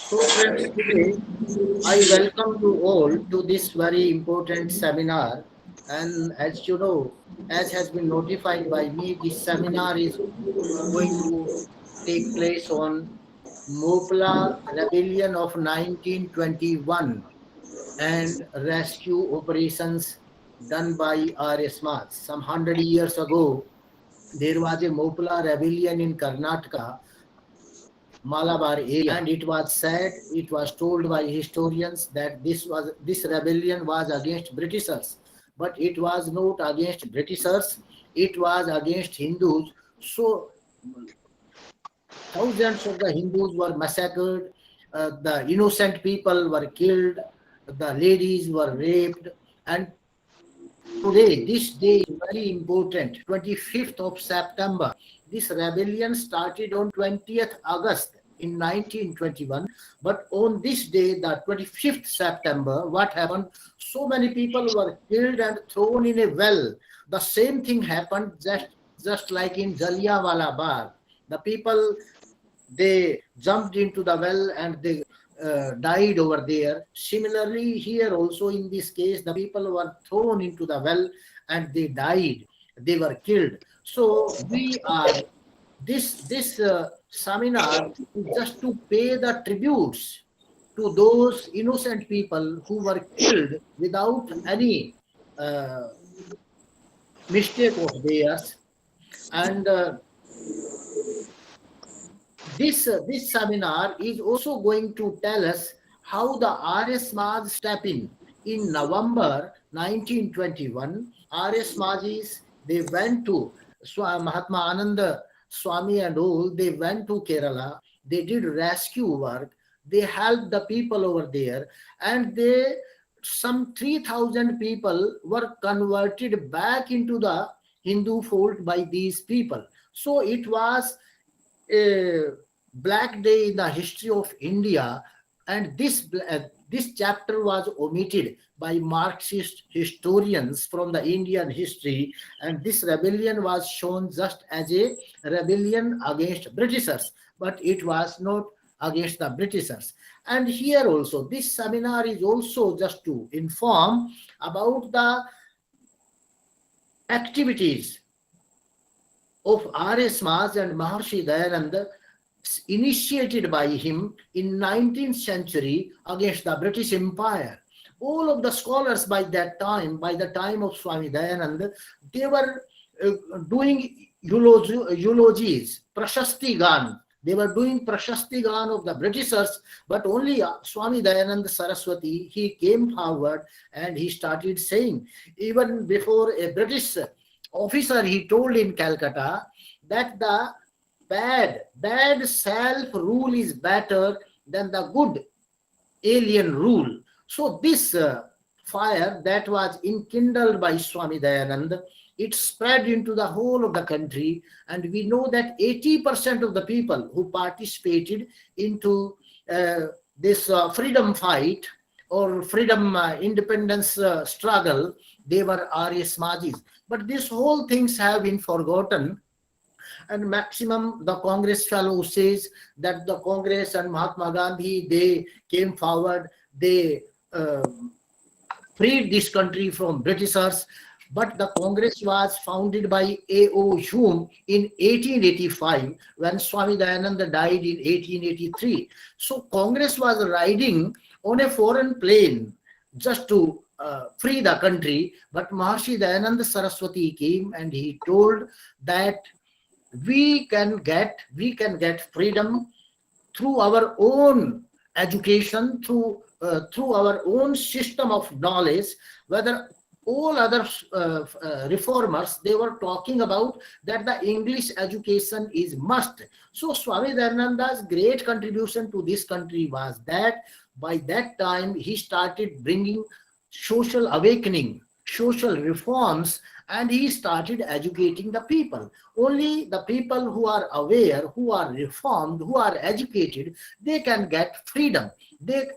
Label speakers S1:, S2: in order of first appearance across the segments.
S1: So, friends, today I welcome you all to this very important seminar. And as you know, as has been notified by me, this seminar is going to take place on Mopla Rebellion of 1921 and rescue operations done by R.S. Mas. Some 100 years ago, there was a Mopla rebellion in Karnataka, Malabar area, and it was said, it was told by historians that this rebellion was against Britishers, but it was not against Britishers, it was against Hindus. So thousands of the Hindus were massacred, the innocent people were killed, the ladies were raped, and today, this day is very important, 25th of September. This rebellion started on 20th August in 1921, but on this day, the 25th September, what happened? So many people were killed and thrown in a well. The same thing happened just like in Jallianwala Bagh. The people, they jumped into the well and they died over there. Similarly, here also in this case, the people were thrown into the well and they died. They were killed. So we are this seminar is just to pay the tributes to those innocent people who were killed without any uh, mistake of theirs. And this seminar is also going to tell us how the R.S. Mas step in November 1921. R.S. Majis, they went to Mahatma Ananda Swami and all, they went to Kerala, they did rescue work, they helped the people over there, and they some 3,000 people were converted back into the Hindu fold by these people. So it was a black day in the history of India, and this chapter was omitted by Marxist historians from the Indian history, and this rebellion was shown just as a rebellion against Britishers, but it was not against the Britishers. And here also, this seminar is also just to inform about the activities of R.S. Mas and Maharshi Dayananda initiated by him in 19th century against the British Empire. All of the scholars by that time, by the time of Swami Dayananda, they were doing eulogies, Prashasti Gan. They were doing Prashasti Gan of the Britishers, but only Swami Dayananda Saraswati, he came forward and he started saying, even before a British officer, he told in Calcutta that the bad self rule is better than the good alien rule. So this fire that was enkindled by Swami Dayananda, it spread into the whole of the country, and we know that 80% of the people who participated into this freedom fight or freedom independence struggle, they were R.S. Majis. But these whole things have been forgotten, and maximum the Congress fellow says that the Congress and Mahatma Gandhi, they came forward, they freed this country from Britishers. But the Congress was founded by A.O. Hume in 1885 when Swami Dayananda died in 1883. So Congress was riding on a foreign plane just to free the country. But Maharshi Dayananda Saraswati came and he told that we can get freedom through our own education, through our own system of knowledge. Whether all other reformers, they were talking about that the English education is must. So Swami Dayananda's great contribution to this country was that by that time he started bringing social awakening, social reforms, and he started educating the people. Only the people who are aware, who are reformed, who are educated, they can get freedom. They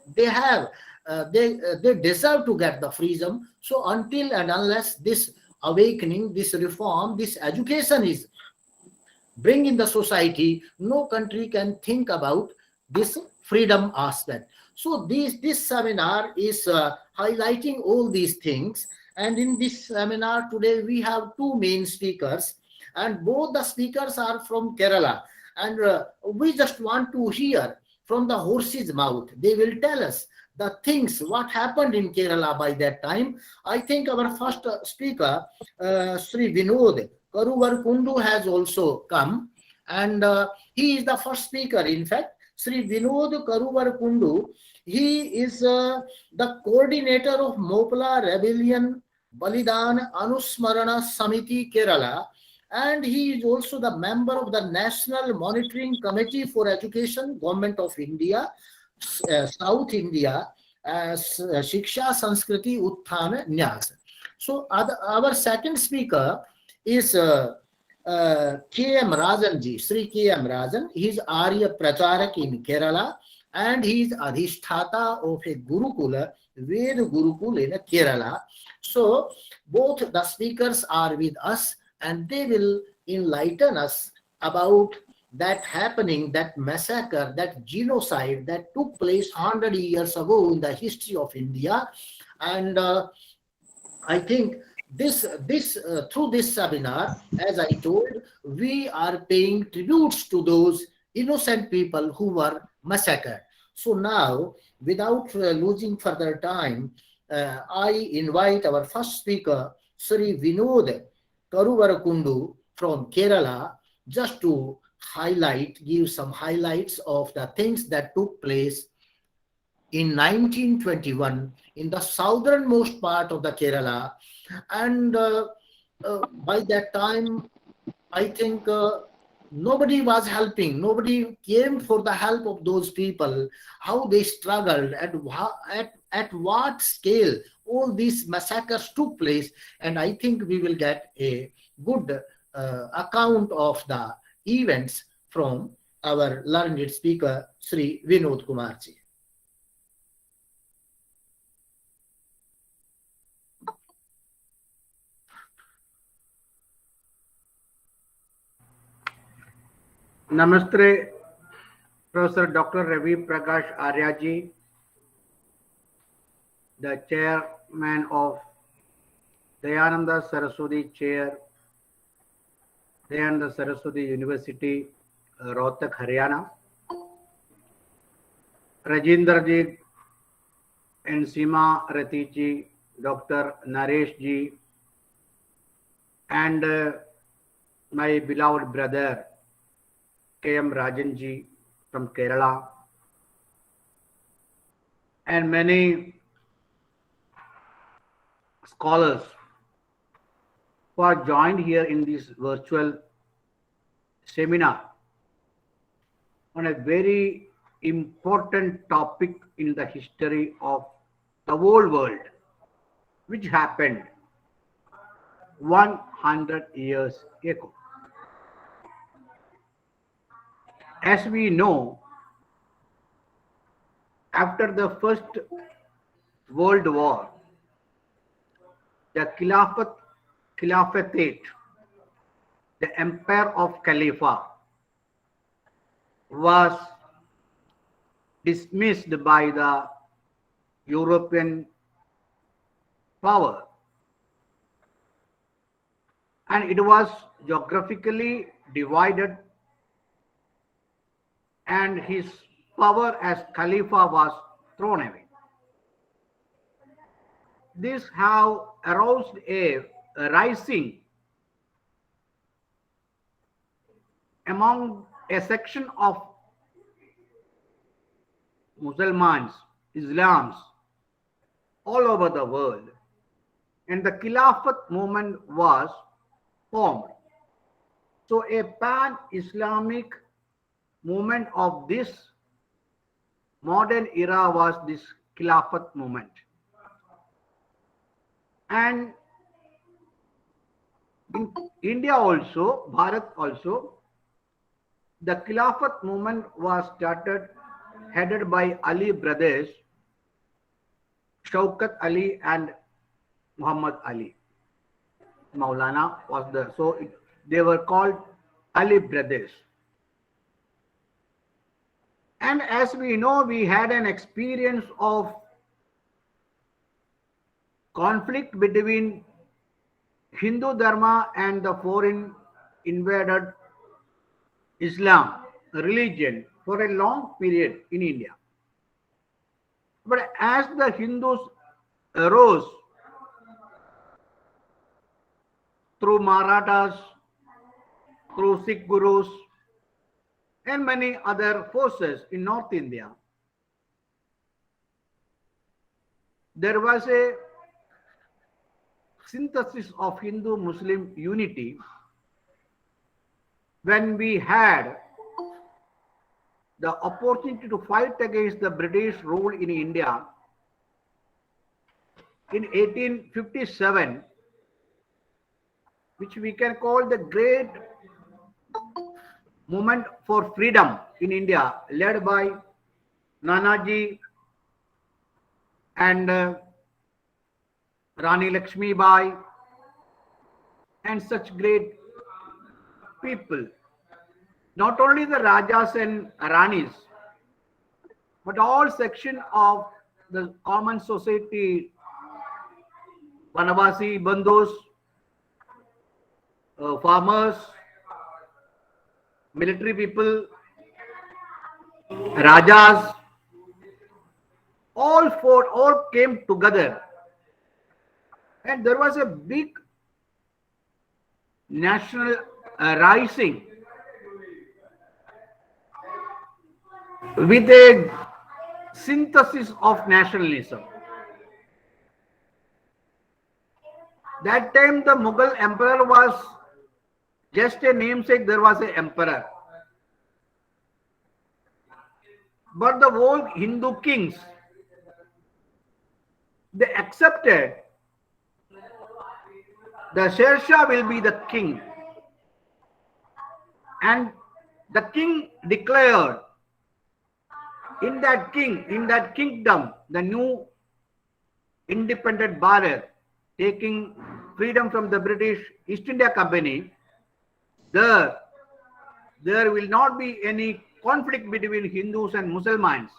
S1: deserve to get the freedom. So until and unless this awakening, this reform, this education is bring in the society, no country can think about this freedom aspect. So this seminar is highlighting all these things. And in this seminar today, we have two main speakers, and both the speakers are from Kerala. And we just want to hear from the horse's mouth. They will tell us the things, what happened in Kerala by that time. I think our first speaker, Sri Vinod Karuvar Kundu, has also come, and he is the first speaker. In fact, Sri Vinod Karuvar Kundu, he is the coordinator of Mopla Rebellion Balidan Anusmarana Samiti Kerala, and he is also the member of the National Monitoring Committee for Education, Government of India, South India, Shiksha Sanskriti Utthana Nyas. So our second speaker is K.M. Rajan ji, Sri K.M. Rajan. He is Arya Pracharak in Kerala, and he is Adhisthata of a Gurukula, Ved Gurukul in Kerala. So both the speakers are with us, and they will enlighten us about that happening, that massacre, that genocide that took place 100 years ago in the history of India. And I think this through this seminar, as I told, we are paying tributes to those innocent people who were massacred. So now, without losing further time, I invite our first speaker, Sri Vinod Karuvarakundu from Kerala, just to give some highlights of the things that took place in 1921 in the southernmost part of the Kerala. And by that time, I think nobody was helping. Nobody came for the help of those people, how they struggled, at what scale all these massacres took place. And I think we will get a good account of the events from our learned speaker, Sri Vinod Kumarji.
S2: Namaste, Professor Dr. Ravi Prakash Aryaji, the chairman of Dayananda Saraswati Chair, Dayananda Saraswati University, Rohtak, Haryana, Rajinder ji and Seema Rati ji, Dr. Naresh ji, and my beloved brother K.M. Rajan ji from Kerala, and many scholars who are joined here in this virtual seminar on a very important topic in the history of the whole world, which happened 100 years ago. As we know, after the First World War, the Khilafate, the empire of Khalifa, was dismissed by the European power, and it was geographically divided, and his power as Khalifa was thrown away. This have aroused a rising among a section of Muslims, Islams all over the world, and the Khilafat movement was formed. So a pan-Islamic movement of this modern era was this Khilafat movement. And in India also, Bharat also, the Khilafat movement was started, headed by Ali brothers, Shaukat Ali and Muhammad Ali. Maulana was there. So they were called Ali brothers. And as we know, we had an experience of conflict between Hindu Dharma and the foreign invaded Islam religion for a long period in India. But as the Hindus arose through Marathas, through Sikh Gurus, and many other forces in North India, there was a synthesis of Hindu-Muslim unity when we had the opportunity to fight against the British rule in India in 1857, which we can call the great movement for freedom in India, led by Nanaji and Rani Lakshmi Bai and such great people. Not only the Rajas and Ranis, but all section of the common society, Vanavasi Bandhus, farmers, military people, Rajas, all came together, and there was a big national rising with a synthesis of nationalism. That time the Mughal emperor was just a namesake, there was an emperor. But the whole Hindu kings, they accepted the Sher Shah will be the king. And the king declared in that kingdom, the new independent Bharat, taking freedom from the British East India Company, there will not be any conflict between Hindus and Muslims.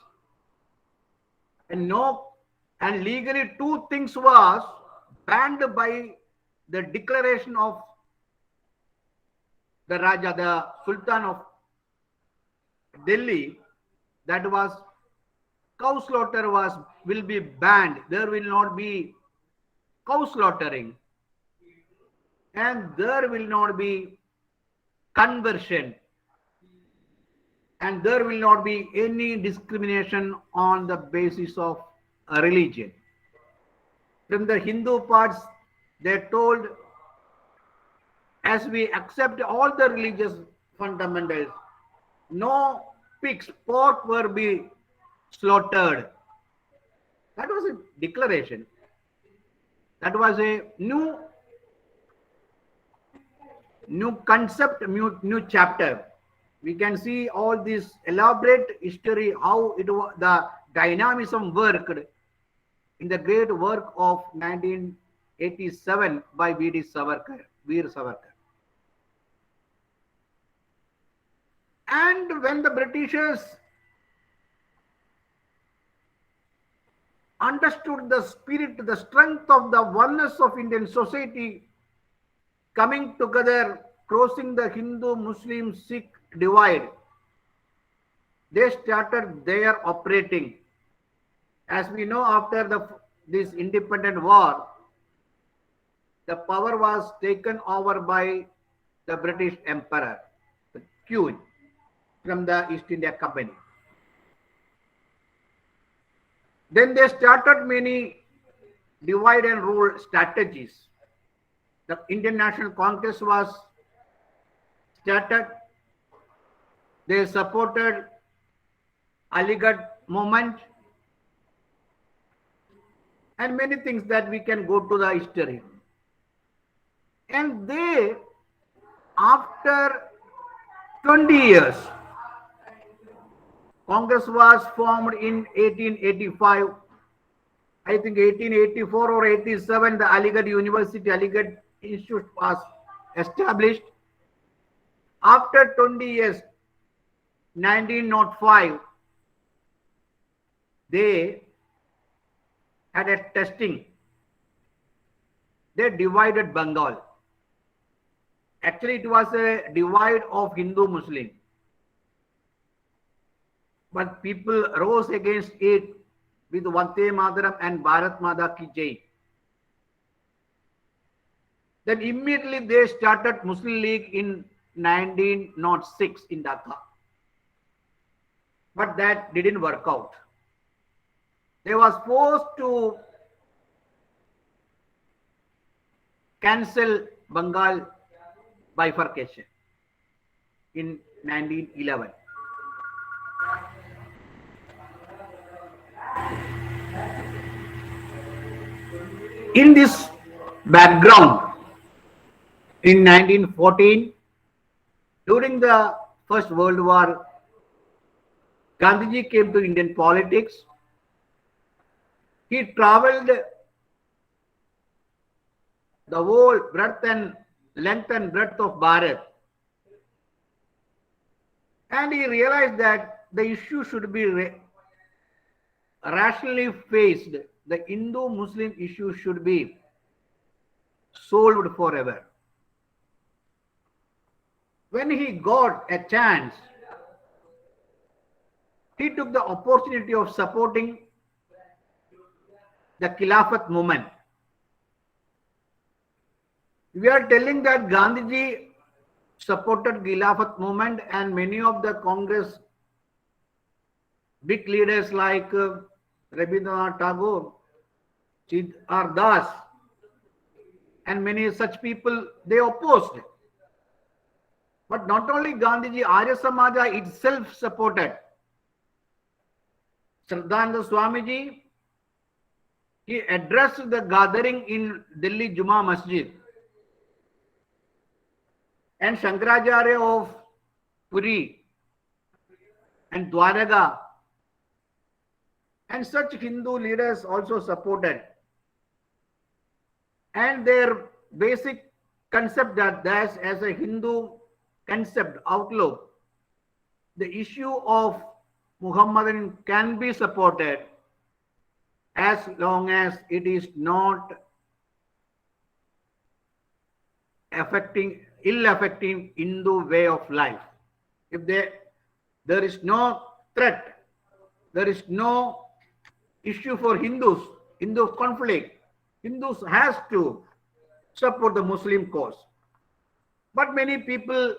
S2: And legally two things was banned by the declaration of the Raja, the Sultan of Delhi, that was cow slaughter will be banned. There will not be cow slaughtering, and there will not be conversion, and there will not be any discrimination on the basis of a religion. From the Hindu parts, they told, as we accept all the religious fundamentals, no pigs, pork will be slaughtered. That was a declaration. That was a new concept, new chapter. We can see all this elaborate history, how the dynamism worked in the great work of 1987 by Veer Savarkar. And when the Britishers understood the spirit, the strength of the oneness of Indian society coming together, crossing the Hindu-Muslim-Sikh divide, they started their operating. As we know, after this independent war, the power was taken over by the British Emperor, the Queen, from the East India Company. Then they started many divide and rule strategies. The Indian National Congress was started. They supported Aligarh movement and many things that we can go to the history. And they, after 20 years, Congress was formed in 1885. I think 1884 or 87, the Aligarh University, Aligarh Institute was established. After 20 years, 1905, they had a testing. They divided Bengal. Actually, it was a divide of Hindu-Muslim. But people rose against it with Vande Mataram and Bharat Mata Ki Jai. Then immediately they started Muslim League in 1906 in Dhaka. But that didn't work out. They was forced to cancel Bengal bifurcation in 1911. In this background, in 1914, during the First World War, Gandhiji came to Indian politics. He traveled the whole breadth and length and breadth of Bharat. And he realized that the issue should be rationally faced. The Hindu-Muslim issue should be solved forever. When he got a chance, he took the opportunity of supporting the Khilafat movement. We are telling that Gandhiji supported Khilafat movement, and many of the Congress big leaders like Rabindranath Tagore, Chidhar Das, and many such people, they opposed. But not only Gandhiji, Arya Samaja itself supported. Shraddhananda Swamiji, he addressed the gathering in Delhi Juma Masjid. And Shankaracharya of Puri and Dwaraka and such Hindu leaders also supported. And their basic concept that as a Hindu concept outlook, the issue of Muhammadan can be supported as long as it is not ill affecting Hindu way of life. If there is no threat, there is no issue for Hindus, Hindu conflict, Hindus has to support the Muslim cause. But many people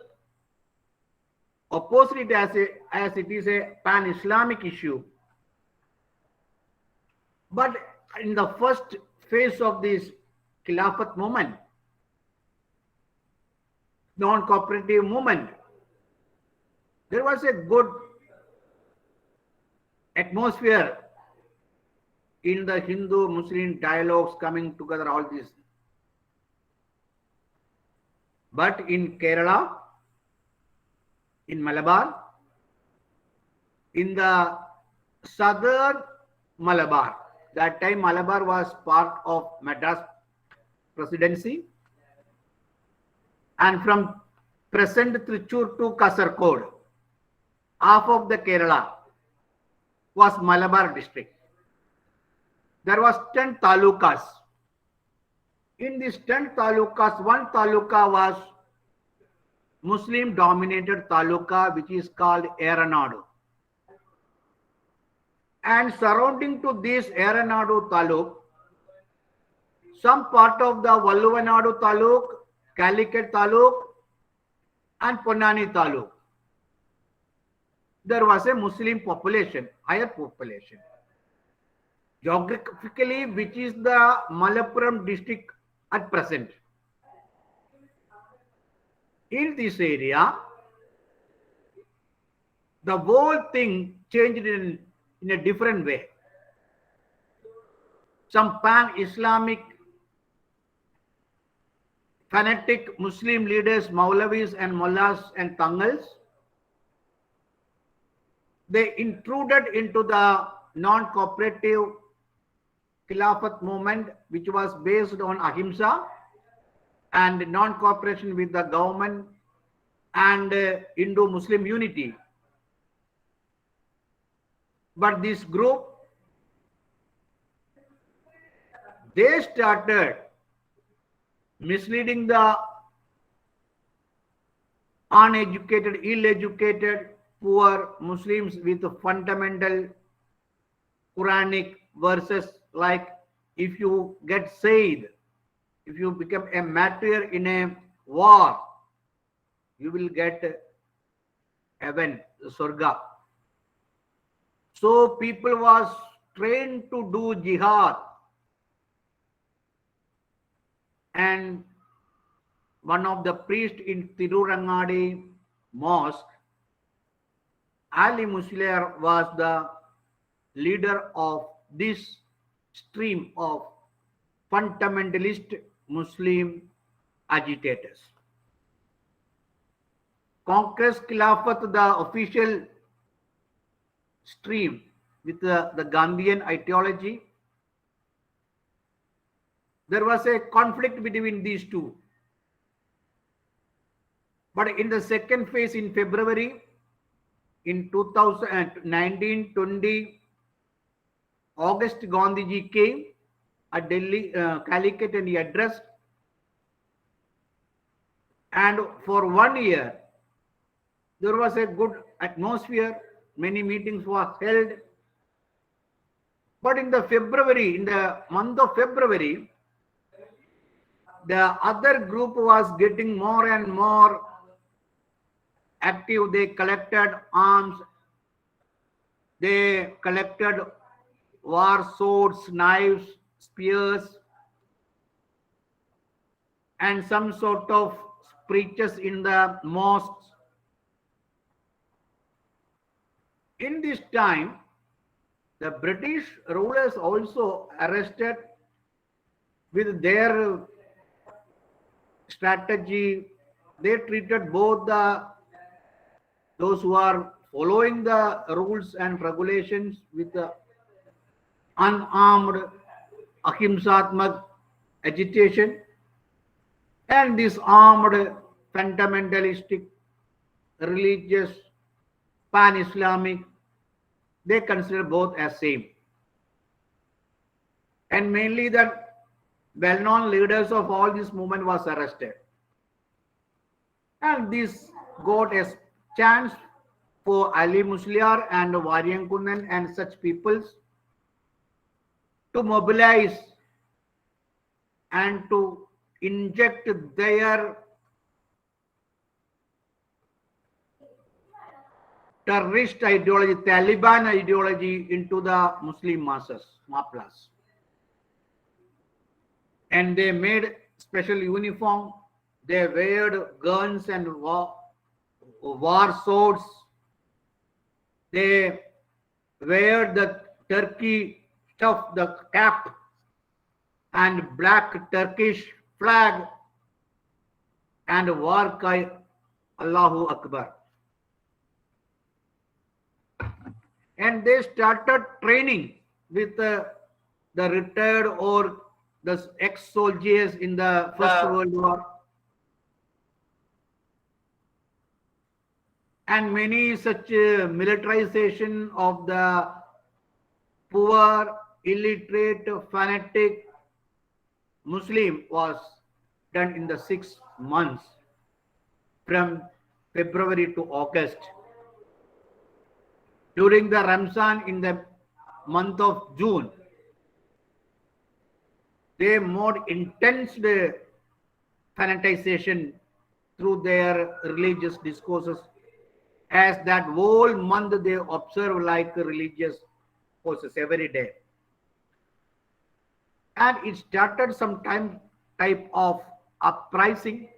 S2: oppose it as it is a pan-Islamic issue. But in the first phase of this Khilafat movement, non-cooperative movement, there was a good atmosphere in the Hindu-Muslim dialogues coming together, all this. But in Kerala, in Malabar, in the southern Malabar, that time Malabar was part of Madras Presidency, and from present Trichur to Kasaragod, half of the Kerala was Malabar district. There was 10 talukas. In these 10 talukas, one taluka was Muslim dominated taluka, which is called Eranadu. And surrounding to this Eranadu taluk, some part of the Valluvanadu taluk, Calicut taluk, and Ponnani taluk, there was a Muslim population, higher population. Geographically, which is the Malappuram district at present. In this area, the whole thing changed in a different way. Some pan-Islamic fanatic Muslim leaders, Maulavis and Mullahs and Tangals, they intruded into the non-cooperative Khilafat movement, which was based on Ahimsa and non-cooperation with the government and Hindu-Muslim unity. But this group they started misleading the uneducated, ill-educated, poor Muslims with fundamental Quranic verses like, if you get saved, if you become a martyr in a war, you will get heaven, Surga. So people was trained to do jihad. And one of the priests in Tirurangadi mosque, Ali Musliar, was the leader of this stream of fundamentalist Muslim agitators. Congress Khilafat, the official stream with the Gandhian ideology, there was a conflict between these two. But in the second phase, in February, in 1920, August Gandhiji came at Delhi, Calicut, and he addressed. And for 1 year, there was a good atmosphere. Many meetings were held. But in the month of February, the other group was getting more and more active. They collected arms. They collected war swords, knives, spears, and some sort of preachers in the mosques. In this time, the British rulers also arrested with their strategy. They treated both those who are following the rules and regulations with the unarmed ahimsatmak agitation, and this armed fundamentalistic religious pan-Islamic, they consider both as same. And mainly the well-known leaders of all this movement was arrested. And this got a chance for Ali Musliar and Variankunnan and such peoples to mobilize and to inject their terrorist ideology, Taliban ideology into the Muslim masses, Maplas. And they made special uniform. They weared guns and war swords. They wear the Turkey stuff, the cap, and black Turkish flag, and war cry, Allahu Akbar. And they started training with the retired or the ex-soldiers in the First World War. And many such militarization of the poor, illiterate, fanatic Muslim was done in the 6 months from February to August. During the Ramzan in the month of June, they more intense the fanatization through their religious discourses, as that whole month they observe like religious courses every day. And it started some type of uprising,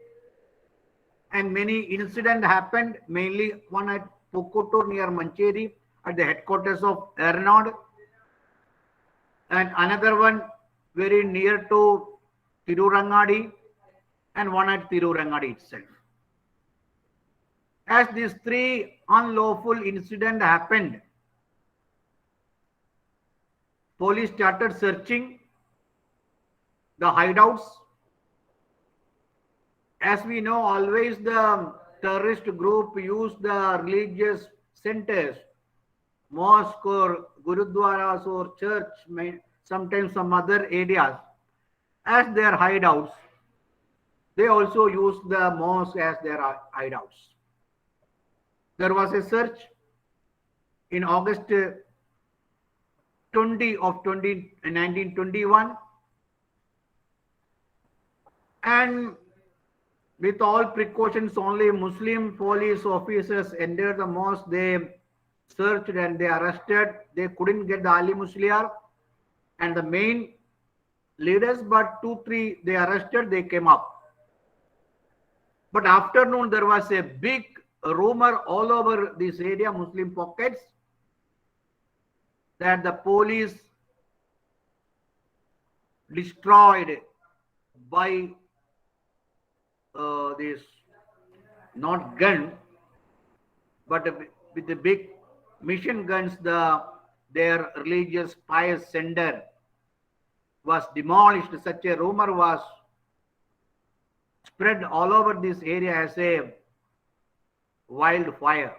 S2: and many incidents happened, mainly one at Pukutur near Mancheri at the headquarters of Ernaud, and another one very near to Tirurangadi, and one at Tirurangadi itself. As these 3 unlawful incidents happened, police started searching the hideouts. As we know, always the terrorist group use the religious centers, mosque or gurudwaras or church, sometimes some other areas, as their hideouts. They also used the mosque as their hideouts. There was a search in August 20 of 1921, and with all precautions, only Muslim police officers entered the mosque. They searched and they arrested. They couldn't get the Ali Musliar and the main leaders, but 2-3 they arrested. They came up. But afternoon there was a big rumor all over this area, Muslim pockets, that the police destroyed by this, not gun, but with the big machine guns, their religious pious center was demolished. Such a rumor was spread all over this area as a wildfire.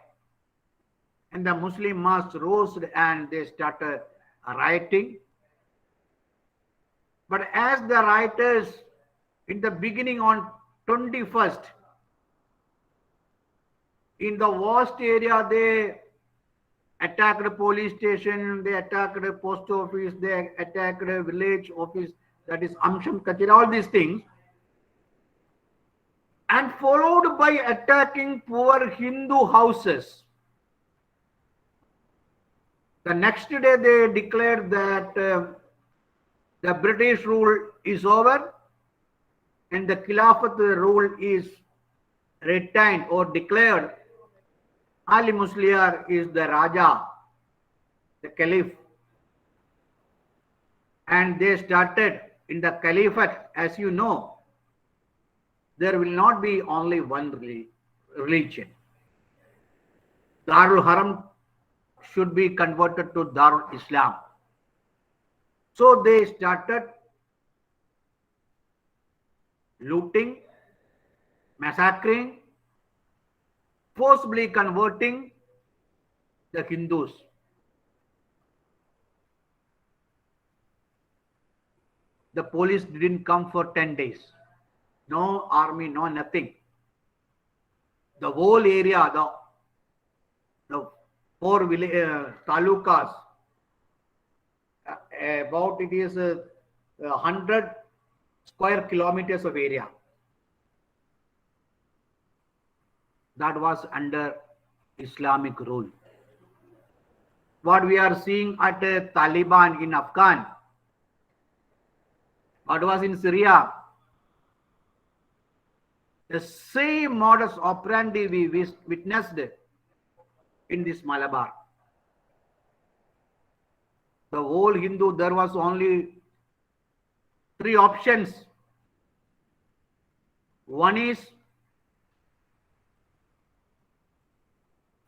S2: And the Muslim mass rose and they started rioting. But as the rioters in the beginning on 21st, in the worst area, they attacked the police station, they attacked the post office, they attacked the village office, that is Amsham Kachira, all these things. And followed by attacking poor Hindu houses. The next day they declared that the British rule is over and the Khilafat rule is retained or declared. Ali Musliar is the Raja, the Caliph. And they started in the Caliphate, as you know, there will not be only one religion. Darul Haram should be converted to Darul Islam. So they started looting, massacring, forcibly converting the Hindus. The police didn't come for 10 days. No army, no nothing. The whole area, the 4 talukas, about it is 100 square kilometers of area. That was under Islamic rule. What we are seeing at Taliban in Afghan, what was in Syria, the same modus operandi we witnessed in this Malabar. The whole Hindu, there was only 3 options. One is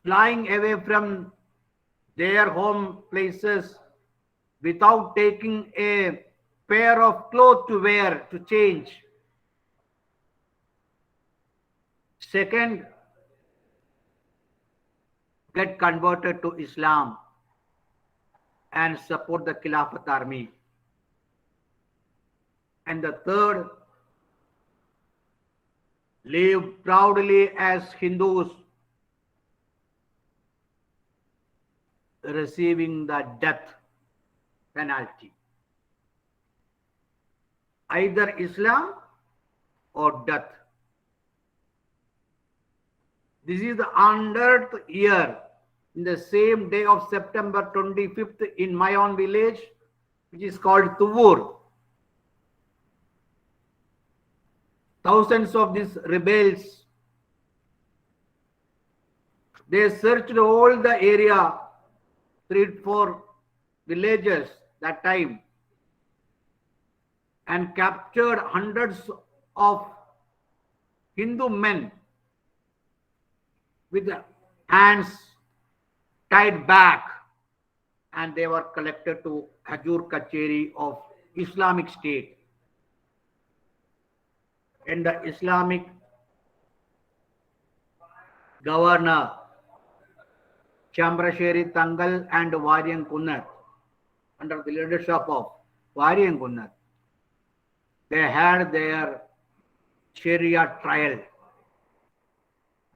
S2: flying away from their home places without taking a pair of clothes to wear, to change. Second, get converted to Islam and support the Khilafat army. And the third, live proudly as Hindus, receiving the death penalty. Either Islam or death. This is the 100th year, in the same day of September 25th in my own village, which is called Tuvur. Thousands of these rebels, they searched all the area, 3-4 villages that time, and captured hundreds of Hindu men with the hands tied back, and they were collected to Hajur Kacheri of Islamic State. And the Islamic governor, Chambrasheri Tangal and Varian Kunnar, under the leadership of Varian Kunnar, they had their Sharia trial.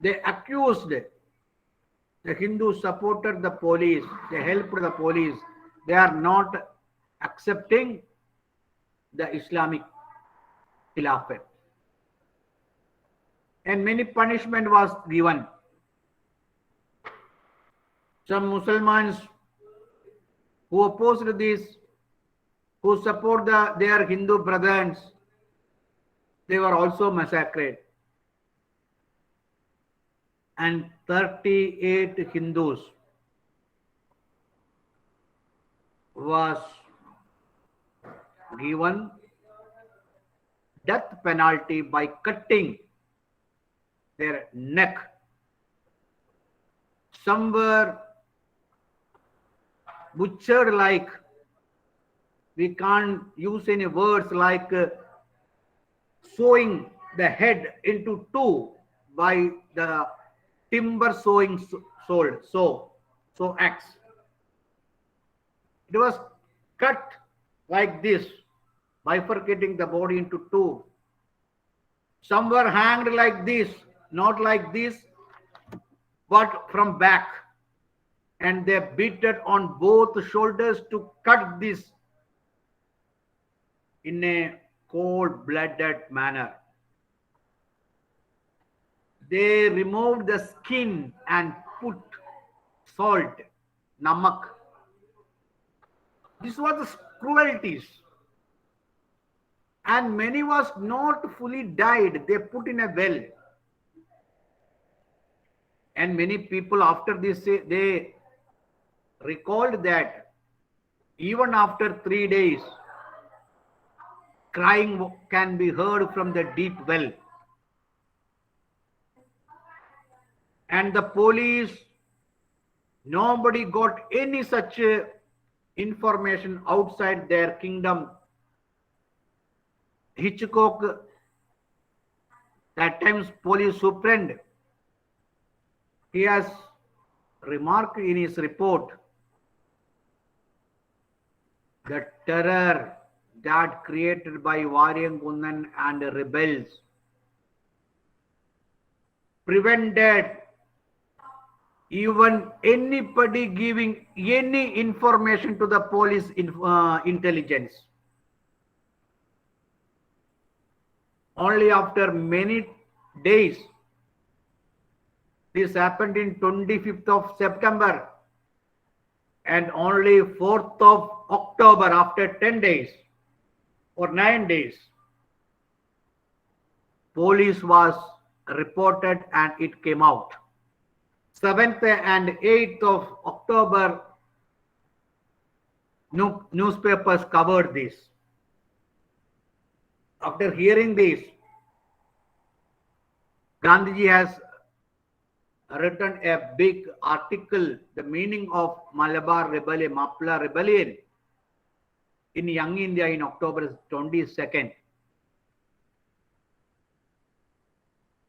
S2: They accused the Hindus, supported the police, they helped the police. They are not accepting the Islamic Khilafat. And many punishment was given. Some Muslims who opposed this, who support their Hindu brothers, they were also massacred. And 38 Hindus was given death penalty by cutting their neck. Some were butchered, like, we can't use any words, like sewing the head into two by the timber sewing axe. It was cut like this, bifurcating the body into two. Some were hanged like this, not like this, but from back. And they beat it on both shoulders to cut this in a cold-blooded manner. They removed the skin and put salt, namak. This was the cruelties. And many was not fully died. They put in a well. And many people after this, they recalled that even after 3 days, crying can be heard from the deep well. And the police, nobody got any such information outside their kingdom. Hitchcock, at times police superintendent, he has remarked in his report, the terror that created by Variankunnan and rebels prevented even anybody giving any information to the police intelligence. Only after many days, this happened in 25th of September, and only 4th of October, after 10 days or 9 days, police was reported and it came out. 7th and 8th of October, newspapers covered this. After hearing this, Gandhiji has written a big article, the meaning of Malabar Rebellion, Mapla Rebellion, in Young India in October 22nd.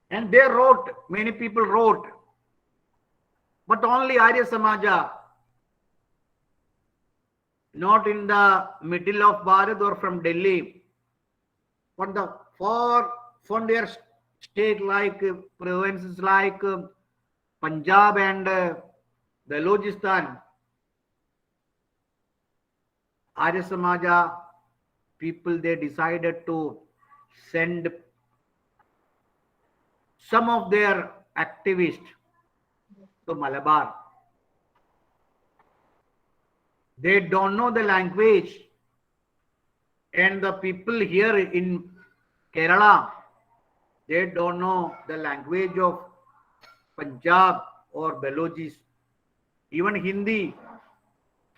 S2: And they wrote, many people wrote, but only Arya Samaja, not in the middle of Bharat or from Delhi, but far from their state, like provinces like Punjab and Balochistan, Arya Samaja people, they decided to send some of their activists to Malabar. They don't know the language, and the people here in Kerala, they don't know the language of Punjab or Balochis, even Hindi.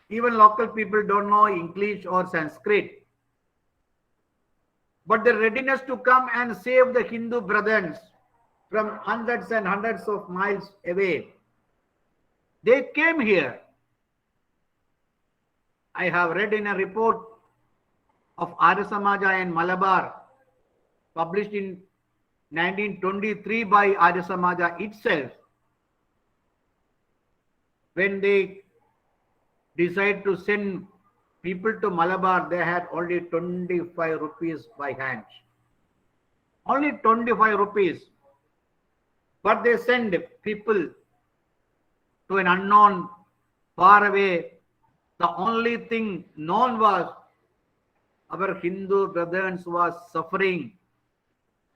S2: Even local people don't know English or Sanskrit. But the readiness to come and save the Hindu brothers from hundreds and hundreds of miles away, they came here. I have read in a report of Arya Samaja in Malabar, published in 1923 by Arya Samaja itself, when they decide to send people to Malabar, they had only 25 rupees by hand. Only 25 rupees. But they send people to an unknown, far away. The only thing known was our Hindu brothers was suffering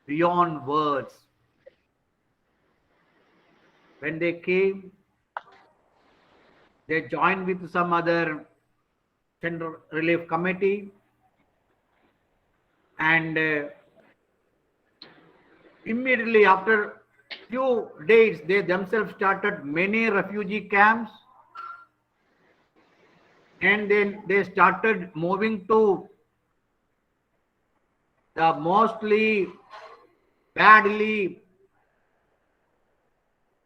S2: beyond words. When they came, they joined with some other Central Relief Committee, and immediately after few days, they themselves started many refugee camps, and then they started moving to the mostly badly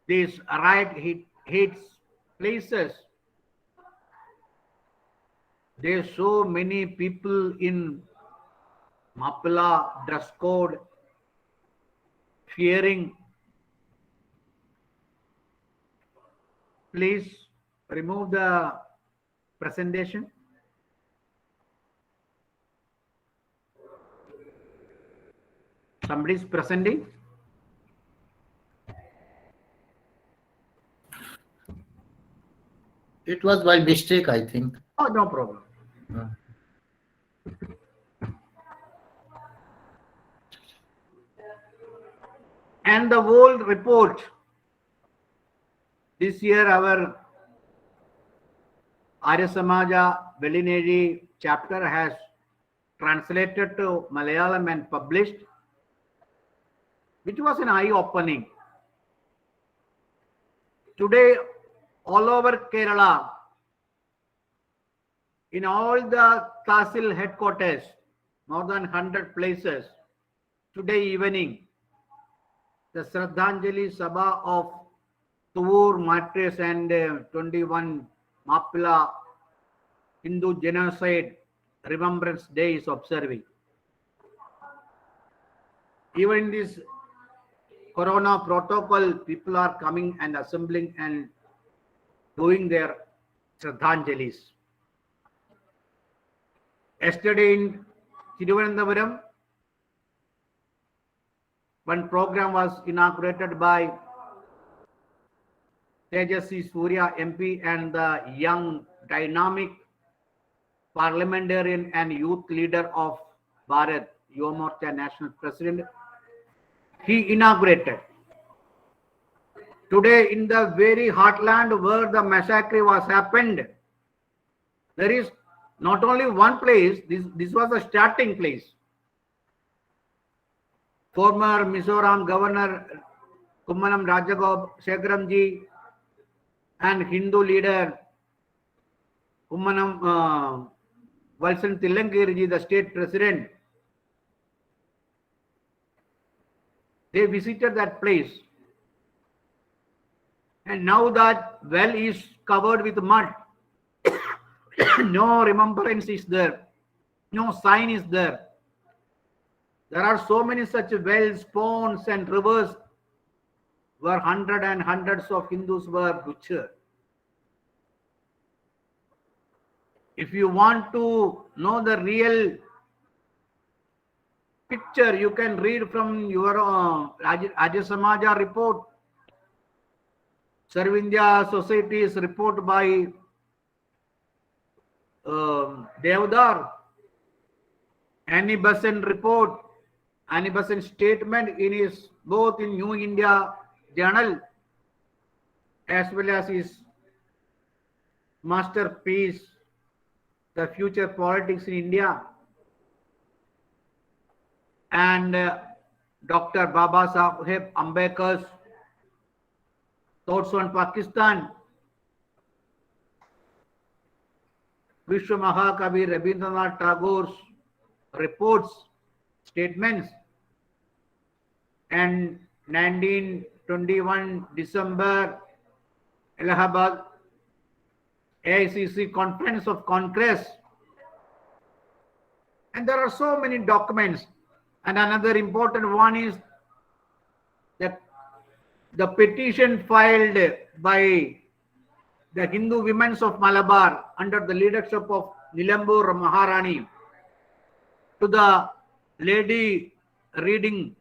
S2: these riot hits places. There's so many people in Mapla dress code, fearing. Please remove the presentation. Somebody is presenting.
S1: It was by mistake, I think.
S2: Oh, no problem. And the whole report, this year our Arya Samaja Velineri chapter has translated to Malayalam and published, which was an eye-opening. Today, all over Kerala, in all the Tahsil headquarters, more than 100 places, today evening, the Shraddhanjali Sabha of Tuvur, Matris and 21 Mapila Hindu Genocide Remembrance Day is observing. Even in this Corona protocol, people are coming and assembling and doing their Shraddhanjalis. Yesterday in Thiruvananthapuram, one program was inaugurated by Tejasvi Surya MP and the young, dynamic parliamentarian and youth leader of Bharat, Yuva Morcha National President. He inaugurated. Today, in the very heartland where the massacre was happened, there is not only one place, this was a starting place. Former Mizoram Governor Kummanam Rajashekharam and Hindu leader Kummanam Valsan Tilangiri, the state president, they visited that place. And now that well is covered with mud, no remembrance is there, no sign is there. There are so many such wells, ponds and rivers where hundreds of Hindus were butchered. If you want to know the real picture, you can read from your Arya Samaja report, Sarvindya Society's report by Devdar, Annie Besant report, Annie Besant statement in his both in New India Journal as well as his masterpiece, The Future Politics in India, and Dr. Baba Saheb Ambedkar's Thoughts on Pakistan, Vishwa Mahakavi Rabindranath Tagore's reports, statements, and 1921 December Allahabad AICC Conference of Congress. And there are so many documents. And another important one is that the petition filed by the Hindu women of Malabar under the leadership of Nilambur Maharani, to the lady reading,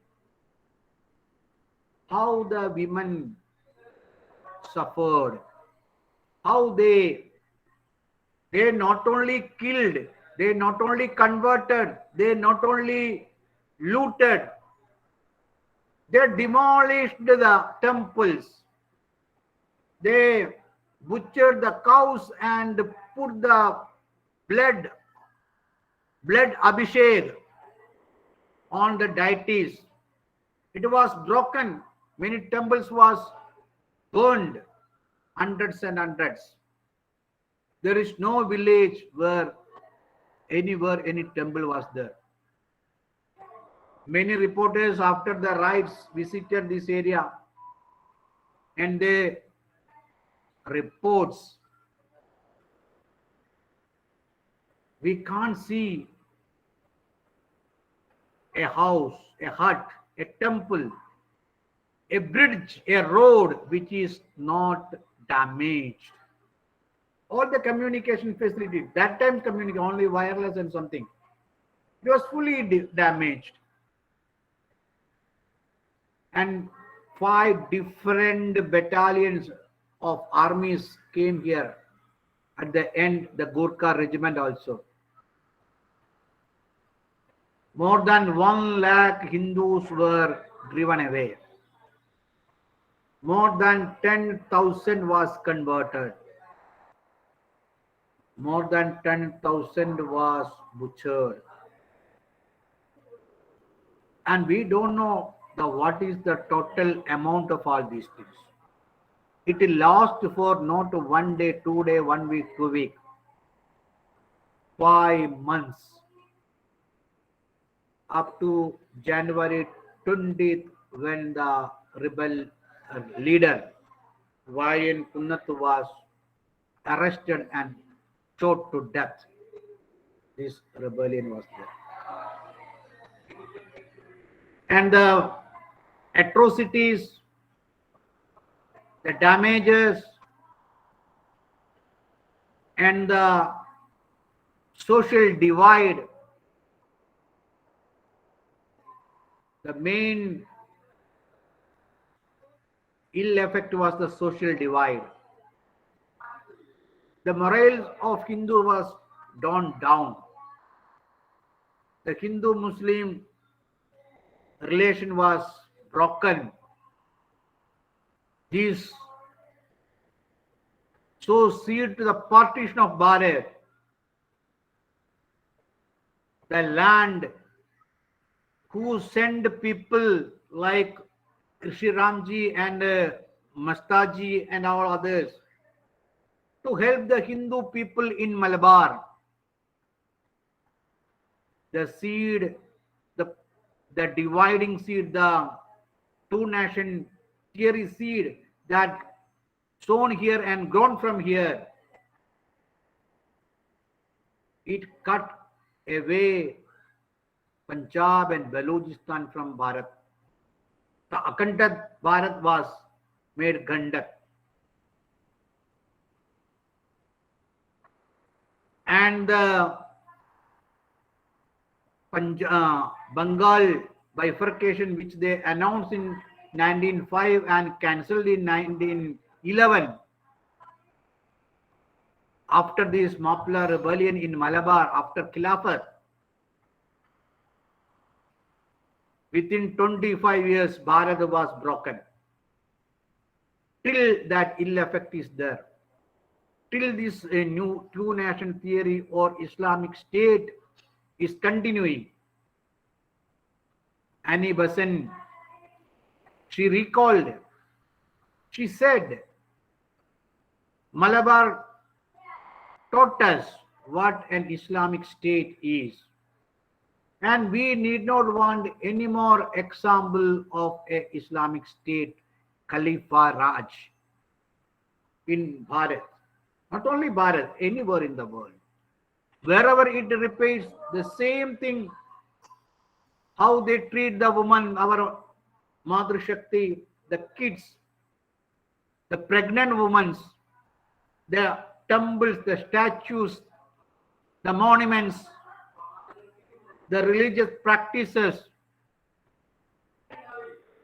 S2: how the women suffered, how they not only killed, they not only converted, they not only looted, they demolished the temples, they butchered the cows and put the blood abhishek on the deities. It was broken. Many temples was burned, hundreds and hundreds. There is no village where anywhere any temple was there. Many reporters after the riots visited this area, and they reports, we can't see a house, a hut, a temple, a bridge, a road which is not damaged. All the communication facilities, that time communication only wireless and something, it was fully damaged. And 5 different battalions of armies came here. At the end, the Gurkha regiment also. More than 1 lakh Hindus were driven away. More than 10,000 was converted. More than 10,000 was butchered. And we don't know what is the total amount of all these things. It will last for not 1 day, 2 day, 1 week, 2 week, 5 months, up to January 20th, when the rebel leader Vayan Punnat was arrested and shot to death. This rebellion was there. And the atrocities, the damages, and the social divide, the main ill effect was the social divide. The morals of Hindu was gone down. The Hindu-Muslim relation was broken. This sows seed to the partition of Bharat. The land who send people like Rishi Ramji and Mastaji and all others to help the Hindu people in Malabar. The seed, the dividing seed, the two-nation theory seed that sown here and grown from here, it cut away Punjab and Balochistan from Bharat. The Akhanda Bharat was made Gandak. And the Bengal bifurcation, which they announced in 1905 and cancelled in 1911, after this Mapla rebellion in Malabar, after Khilafat, within 25 years, Bharat was broken. Till that ill effect is there. Till this new two-nation theory or Islamic State is continuing. Annie Besant, she recalled, she said, Malabar taught us what an Islamic State is. And we need not want any more example of a Islamic State, Khalifa Raj in Bharat. Not only Bharat, anywhere in the world. Wherever it repeats the same thing, how they treat the woman, our Madhur Shakti, the kids, the pregnant women, the temples, the statues, the monuments, the religious practices,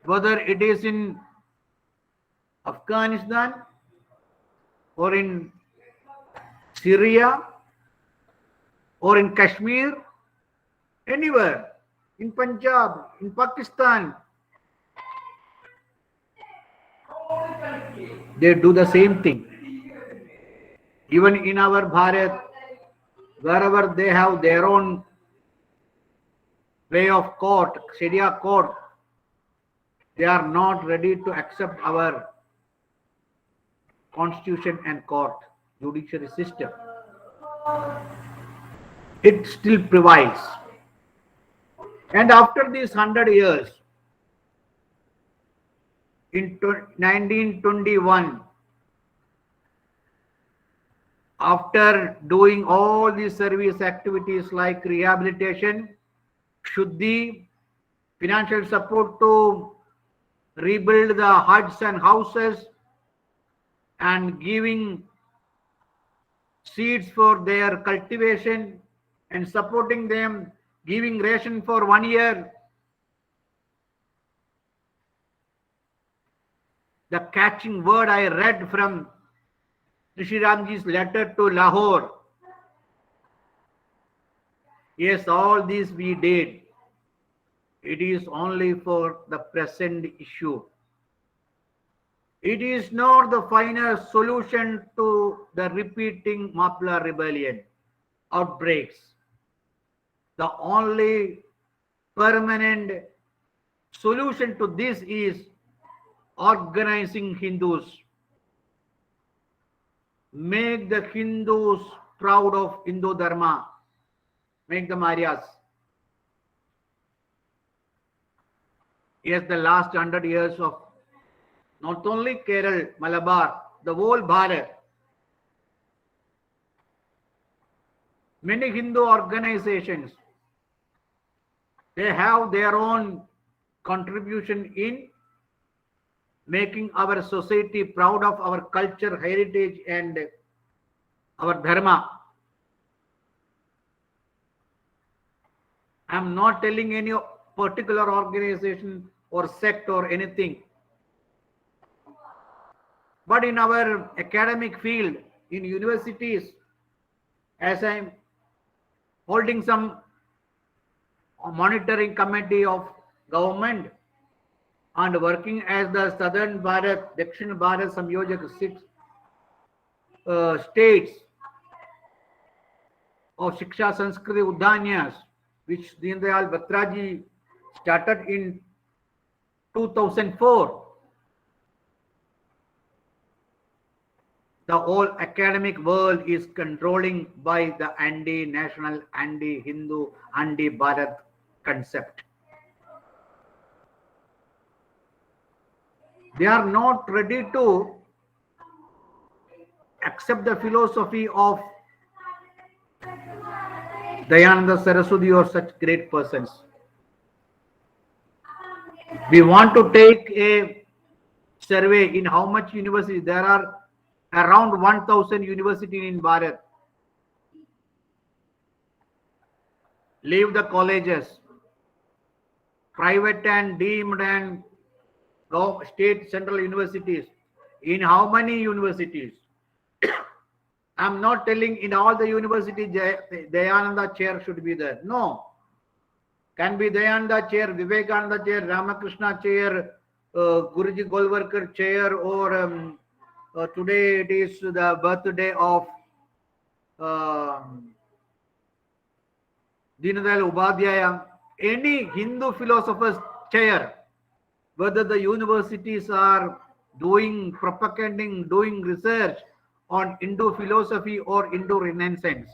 S2: whether it is in Afghanistan or in Syria or in Kashmir, anywhere, in Punjab, in Pakistan, they do the same thing. Even in our Bharat, wherever they have their own way of court, Sharia court, they are not ready to accept our constitution and court, judiciary system. It still prevails. And after these 100 years, in 1921, after doing all these service activities like rehabilitation, Shuddhi, financial support to rebuild the huts and houses, and giving seeds for their cultivation and supporting them, giving ration for 1 year. The catching word I read from Rishi Ramji's letter to Lahore. Yes, all this we did. It is only for the present issue. It is not the final solution to the repeating Mapla rebellion outbreaks. The only permanent solution to this is organizing Hindus. Make the Hindus proud of Hindu Dharma. Make them Aryas. Yes, the last 100 years of not only Kerala, Malabar, the whole Bharat, many Hindu organizations, they have their own contribution in making our society proud of our culture, heritage, and our dharma. I am not telling any particular organization or sect or anything. But in our academic field, in universities, as I am holding some monitoring committee of government and working as the Southern Bharat, Dakshin Bharat Samyojak 6 states of Shiksha Sanskriti Udanyas, which Deendayal Batraji started in 2004. The whole academic world is controlling by the anti-national, anti-Hindu, anti-Bharat concept. They are not ready to accept the philosophy of Dayananda Saraswati or such great persons. We want to take a survey in how much universities. There are around 1,000 universities in Bharat. Leave the colleges, private and deemed and state central universities. In how many universities? I'm not telling in all the universities Dayananda chair should be there. No. Can be Dayananda chair, Vivekananda chair, Ramakrishna chair, Guruji Golwarkar chair, or today it is the birthday of Deendayal Upadhyaya. Any Hindu philosopher's chair, whether the universities are doing propagating, doing research on Hindu philosophy or Hindu Renaissance.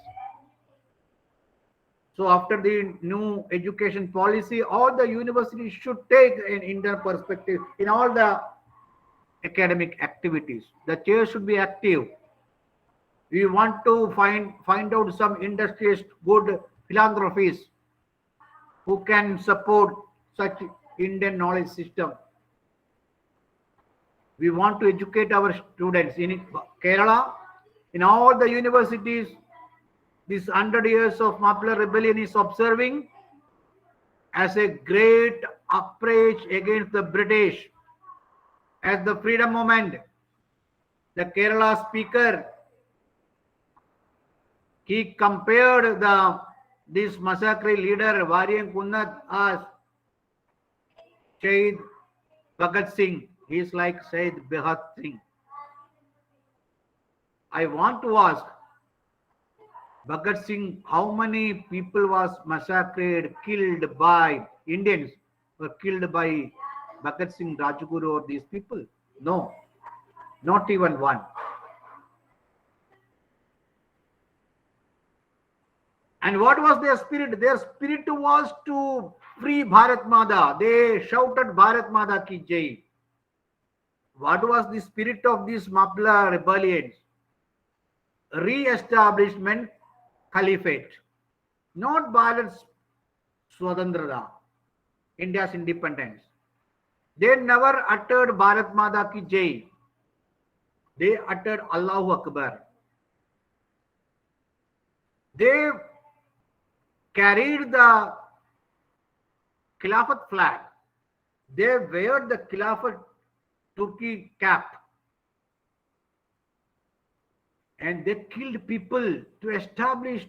S2: So after the new education policy, all the universities should take an Indian perspective in all the academic activities. The chair should be active. We want to find out some industrious good philanthropies who can support such Indian knowledge system. We want to educate our students in Kerala, in all the universities. this 100 years of Maplar rebellion is observing as a great outrage against the British, as the freedom movement. The Kerala speaker, he compared this massacre leader Varian Kunnat as Shahid Bhagat Singh. He is like Shahid Bhagat Singh. I want to ask Bhagat Singh, how many people was massacred, killed by Indians, were killed by Bhagat Singh, Rajguru or these people? No, not even one. And what was their spirit? Their spirit was to free Bharat Mata. They shouted Bharat Mata ki jai. What was the spirit of this Maplar rebellion? Re-establishment caliphate, not Bharat's Swatantrata, India's independence. They never uttered Bharat Mata ki jai. They uttered Allahu Akbar. They carried the Khilafat flag. They wear the Khilafat Turki cap. And they killed people to establish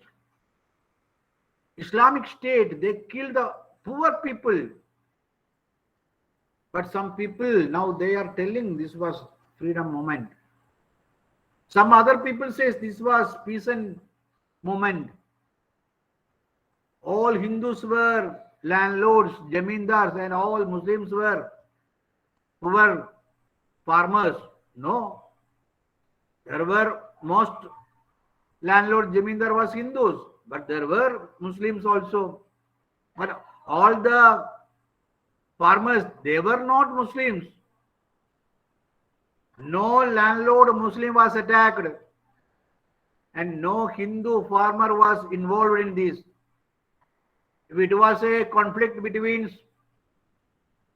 S2: Islamic State. They killed the poor people. But some people now they are telling this was freedom movement. Some other people says this was peasant movement. All Hindus were landlords, jamindars, and all Muslims were poor farmers. No. There were most landlord jamindar was Hindus, but there were Muslims also. But all the farmers, they were not Muslims. No landlord Muslim was attacked, and no Hindu farmer was involved in this. If it was a conflict between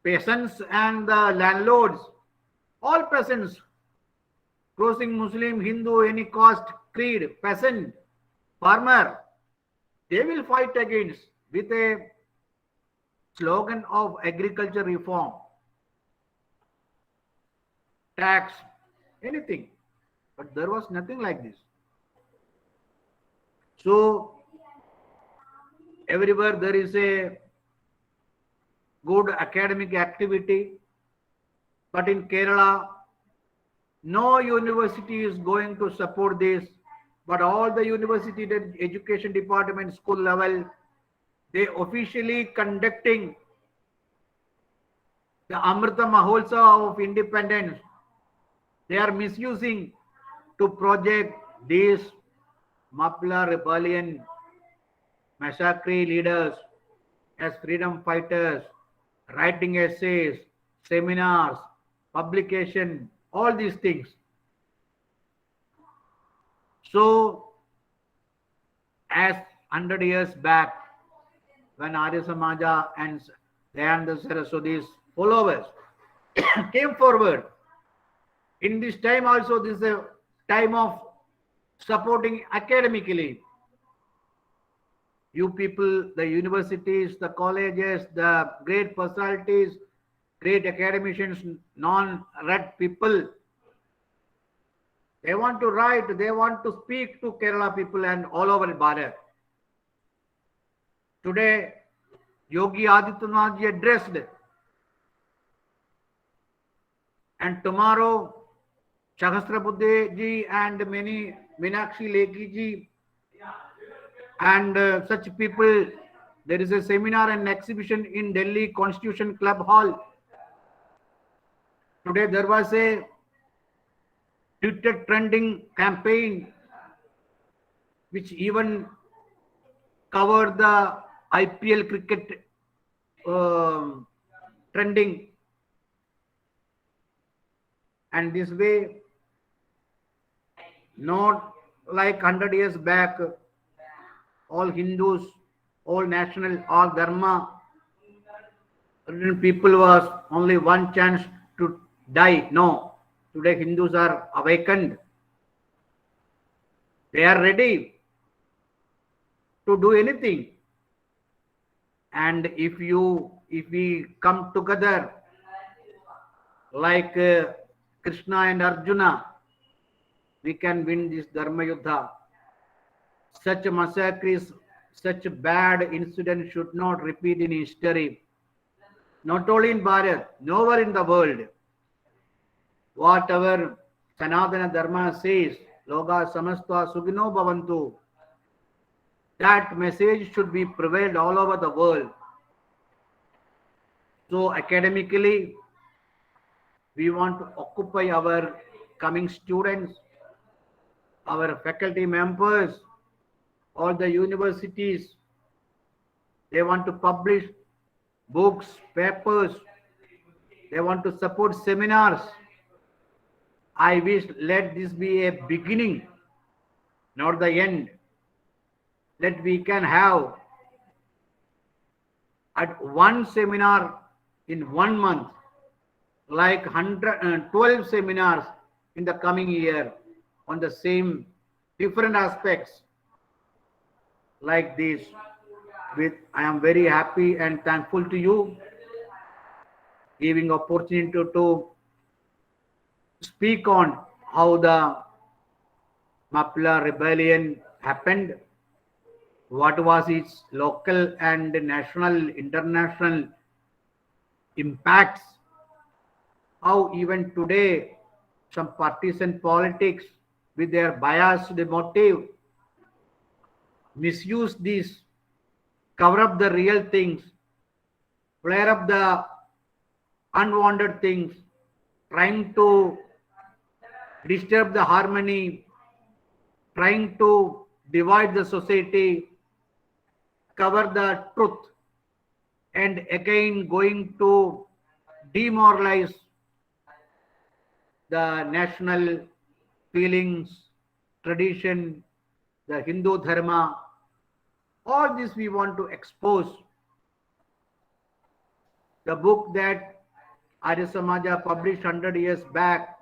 S2: peasants and the landlords, all peasants, crossing Muslim, Hindu, any caste, creed, peasant, farmer, they will fight against with a slogan of agriculture reform, tax, anything. But there was nothing like this. So everywhere there is a good academic activity, but in Kerala, no university is going to support this, but all the university education department, school level, they officially conducting the Amrita Mahotsav of independence. They are misusing to project these Maplar rebellion massacre leaders as freedom fighters, writing essays, seminars, publication, all these things. So, as 100 years back, when Arya Samaja and Dayananda Saraswati's followers came forward, in this time also, this is a time of supporting academically. You people, the universities, the colleges, the great personalities, great academicians, non-read people, they want to write, they want to speak to Kerala people and all over Bharat. Today, Yogi Adityanath ji addressed, and tomorrow, Sahasrabuddhe ji and many Meenakshi Lekhi ji and such people, there is a seminar and exhibition in Delhi Constitution Club Hall. Today there was a Twitter trending campaign which even covered the IPL cricket trending. And this way, not like 100 years back, all Hindus, all national, all dharma, people was only one chance to die. No, today Hindus are awakened. They are ready to do anything. And if we come together like Krishna and Arjuna, we can win this Dharma Yuddha. Such massacres, such bad incidents should not repeat in history. Not only in Bharat, nowhere in the world. Whatever Sanatana Dharma says, Loga Samasta Sugino Bhavantu, that message should be prevailed all over the world. So academically, we want to occupy our coming students, our faculty members, all the universities. They want to publish books, papers. They want to support seminars. I wish let this be a beginning, not the end. That we can have at one seminar in 1 month, like 12 seminars in the coming year on the same different aspects like this. I am very happy and thankful to you giving opportunity to speak on how the Mapla rebellion happened, what was its local and national, international impacts, how even today some partisan politics with their biased motive misuse these, cover up the real things, flare up the unwanted things, trying to disturb the harmony, trying to divide the society, cover the truth, and again going to demoralize the national feelings, tradition, the Hindu Dharma. All this we want to expose. The book that Arya Samaja published 100 years back,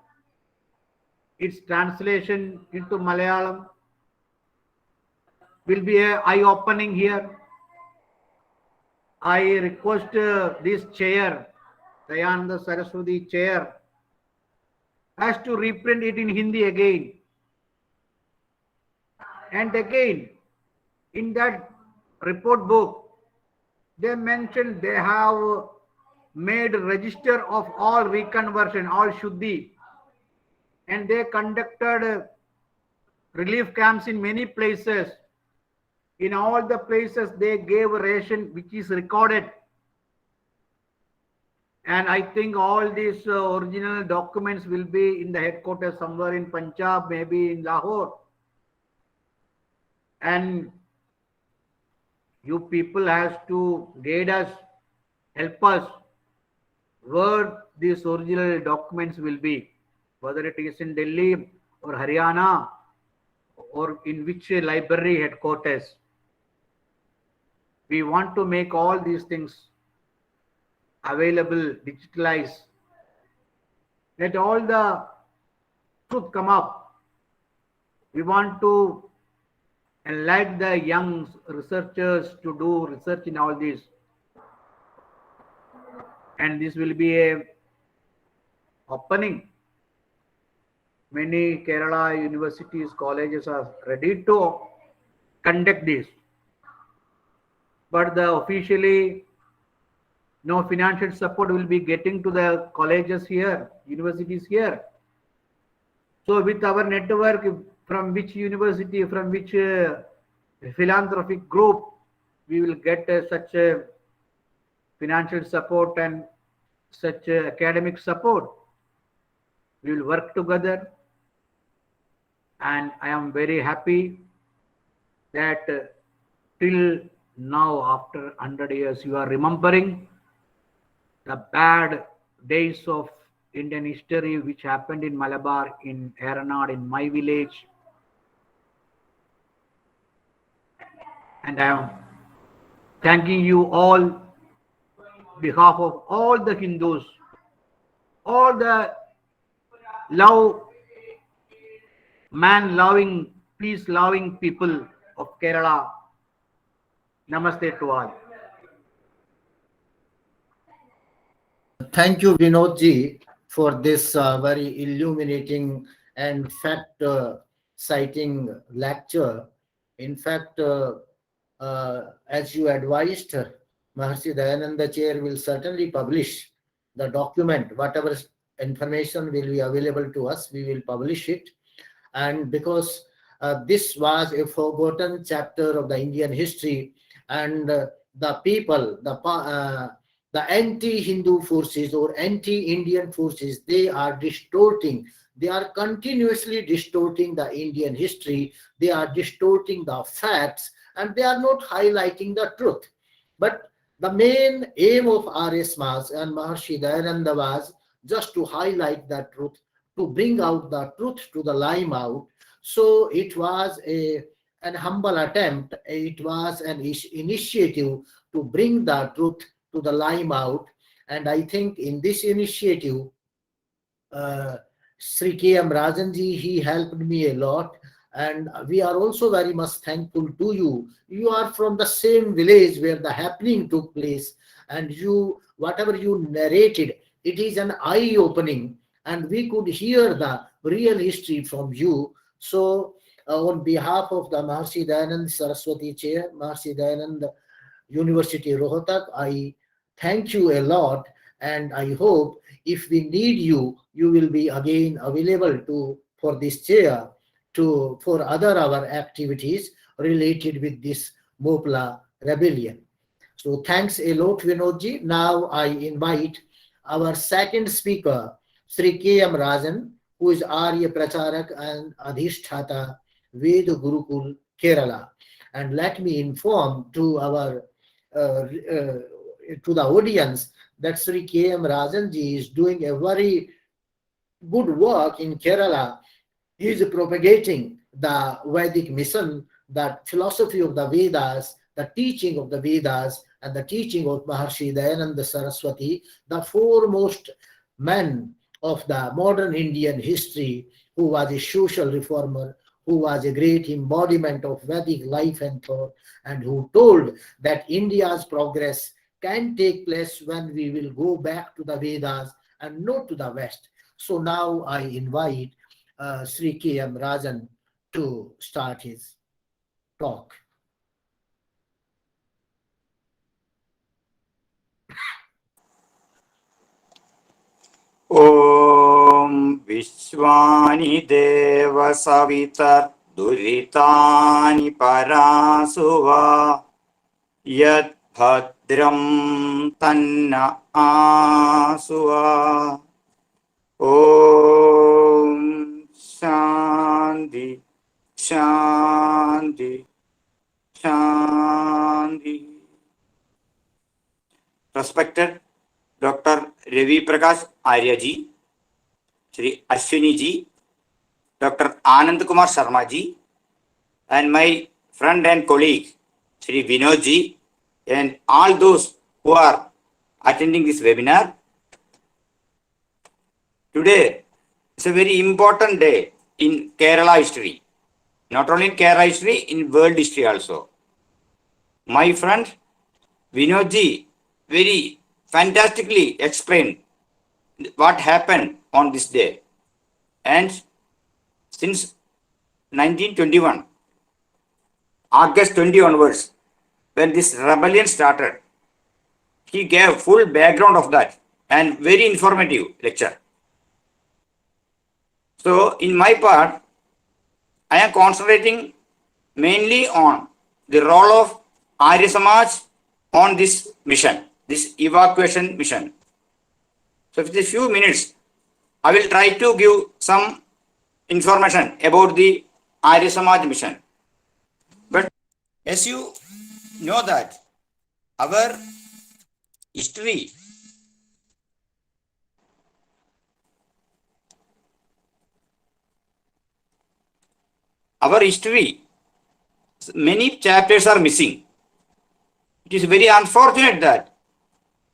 S2: its translation into Malayalam will be an eye-opening here. I request this chair, Dayananda Saraswati chair, has to reprint it in Hindi again. And again, in that report book, they mentioned they have made register of all reconversion, all Shuddhi. And they conducted relief camps in many places. In all the places, they gave ration which is recorded. And I think all these original documents will be in the headquarters somewhere in Punjab, maybe in Lahore. And you people have to guide us, help us, where these original documents will be, whether it is in Delhi or Haryana or in which library headquarters. We want to make all these things available, digitalized. Let all the truth come up. We want to enlighten the young researchers to do research in all this. And this will be a opening. Many Kerala universities, colleges are ready to conduct this. But the officially no financial support will be getting to the colleges here, universities here. So with our network, from which university, from which philanthropic group, we will get such financial support and such academic support. We will work together. And I am very happy that till now, after 100 years, you are remembering the bad days of Indian history which happened in Malabar, in Eranad, in my village. And I am thanking you all, behalf of all the Hindus, all the man-loving, peace-loving people of Kerala, Namaste to all.
S1: Thank you, Vinodji, for this very illuminating and fact citing lecture. In fact, as you advised, Maharshi Dayananda Chair will certainly publish the document. Whatever information will be available to us, we will publish it. And because this was a forgotten chapter of the Indian history, and the people, the anti-Hindu forces or anti-Indian forces, they are distorting. They are continuously distorting the Indian history. They are distorting the facts, and they are not highlighting the truth. But the main aim of Arya Samaj and Maharshi Dayananda was just to highlight the truth, to bring out the truth to the limelight. So it was an humble attempt, it was an initiative to bring the truth to the limelight. And I think in this initiative, Sri K.M. Rajanji, he helped me a lot. And we are also very much thankful to you. You are from the same village where the happening took place, and you, whatever you narrated, it is an eye-opening, and we could hear the real history from you. So, on behalf of the Maharshi Dayanand Saraswati Chair, Maharshi Dayanand University Rohtak, I thank you a lot, and I hope if we need you, you will be again available to for this chair to for other our activities related with this Mopla rebellion. So thanks a lot, Vinodji. Now I invite our second speaker, Sri K.M. Rajan, who is Arya Pracharak and Adhisthata Ved Gurukul, Kerala. And let me inform to our to the audience that Sri K.M. Rajan ji is doing a very good work in Kerala. He is propagating the Vedic mission, the philosophy of the Vedas, the teaching of the Vedas, and the teaching of Maharshi Dayananda Saraswati, the foremost man of the modern Indian history, who was a social reformer, who was a great embodiment of Vedic life and thought, and who told that India's progress can take place when we will go back to the Vedas and not to the West. So now I invite Sri K.M. Rajan to start his talk.
S3: ॐ विश्वानि देव सवितर्दुरितानि परासुवा यद्भद्रं तन्न आसुवा ॐ शान्ति शान्ति शान्ति. Respected Dr. Ravi Prakash Arya ji, Shri Ashwini ji, Dr. Anand Kumar Sharma ji, and my friend and colleague Shri Vinod ji, and all those who are attending this webinar. Today is a very important day in Kerala history. Not only in Kerala history, in world history also. My friend Vinod ji very fantastically explained what happened on this day. And since 1921, August 20 onwards, when this rebellion started, he gave full background of that and very informative lecture. So in my part, I am concentrating mainly on the role of Arya Samaj on this mission, this evacuation mission. So for a few minutes, I will try to give some information about the Arya Samaj mission. But as you know that our history many chapters are missing. It is very unfortunate that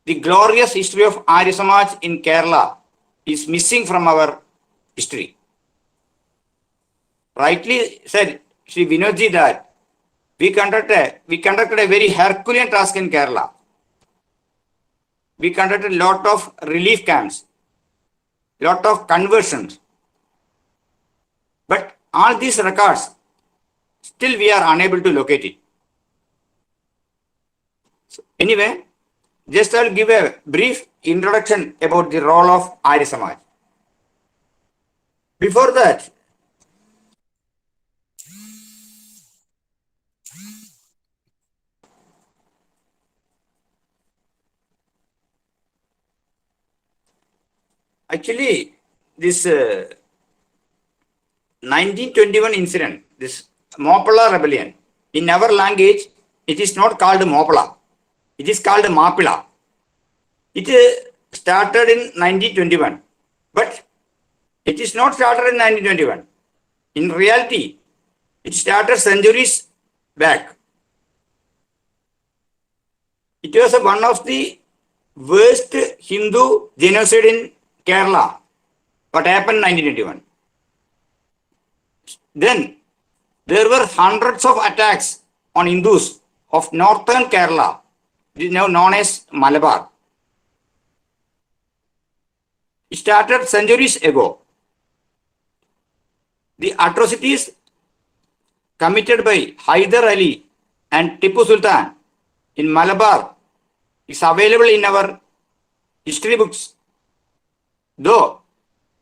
S3: the glorious history of Arya Samaj in Kerala is missing from our history. Rightly said Shri Vinodji that we conducted a very Herculean task in Kerala. We conducted a lot of relief camps, lot of conversions. But all these records, still we are unable to locate it. So anyway, just I'll give a brief introduction about the role of Arya Samaj. Before that, actually, this 1921 incident, this Mopala rebellion, in our language, it is not called Mopala. It is called Mapila. It started in 1921, but it is not started in 1921. In reality, it started centuries back. It was one of the worst Hindu genocide in Kerala. What happened in 1921? Then there were hundreds of attacks on Hindus of northern Kerala. It is now known as Malabar. It started centuries ago. The atrocities committed by Hyder Ali and Tipu Sultan in Malabar is available in our history books. Though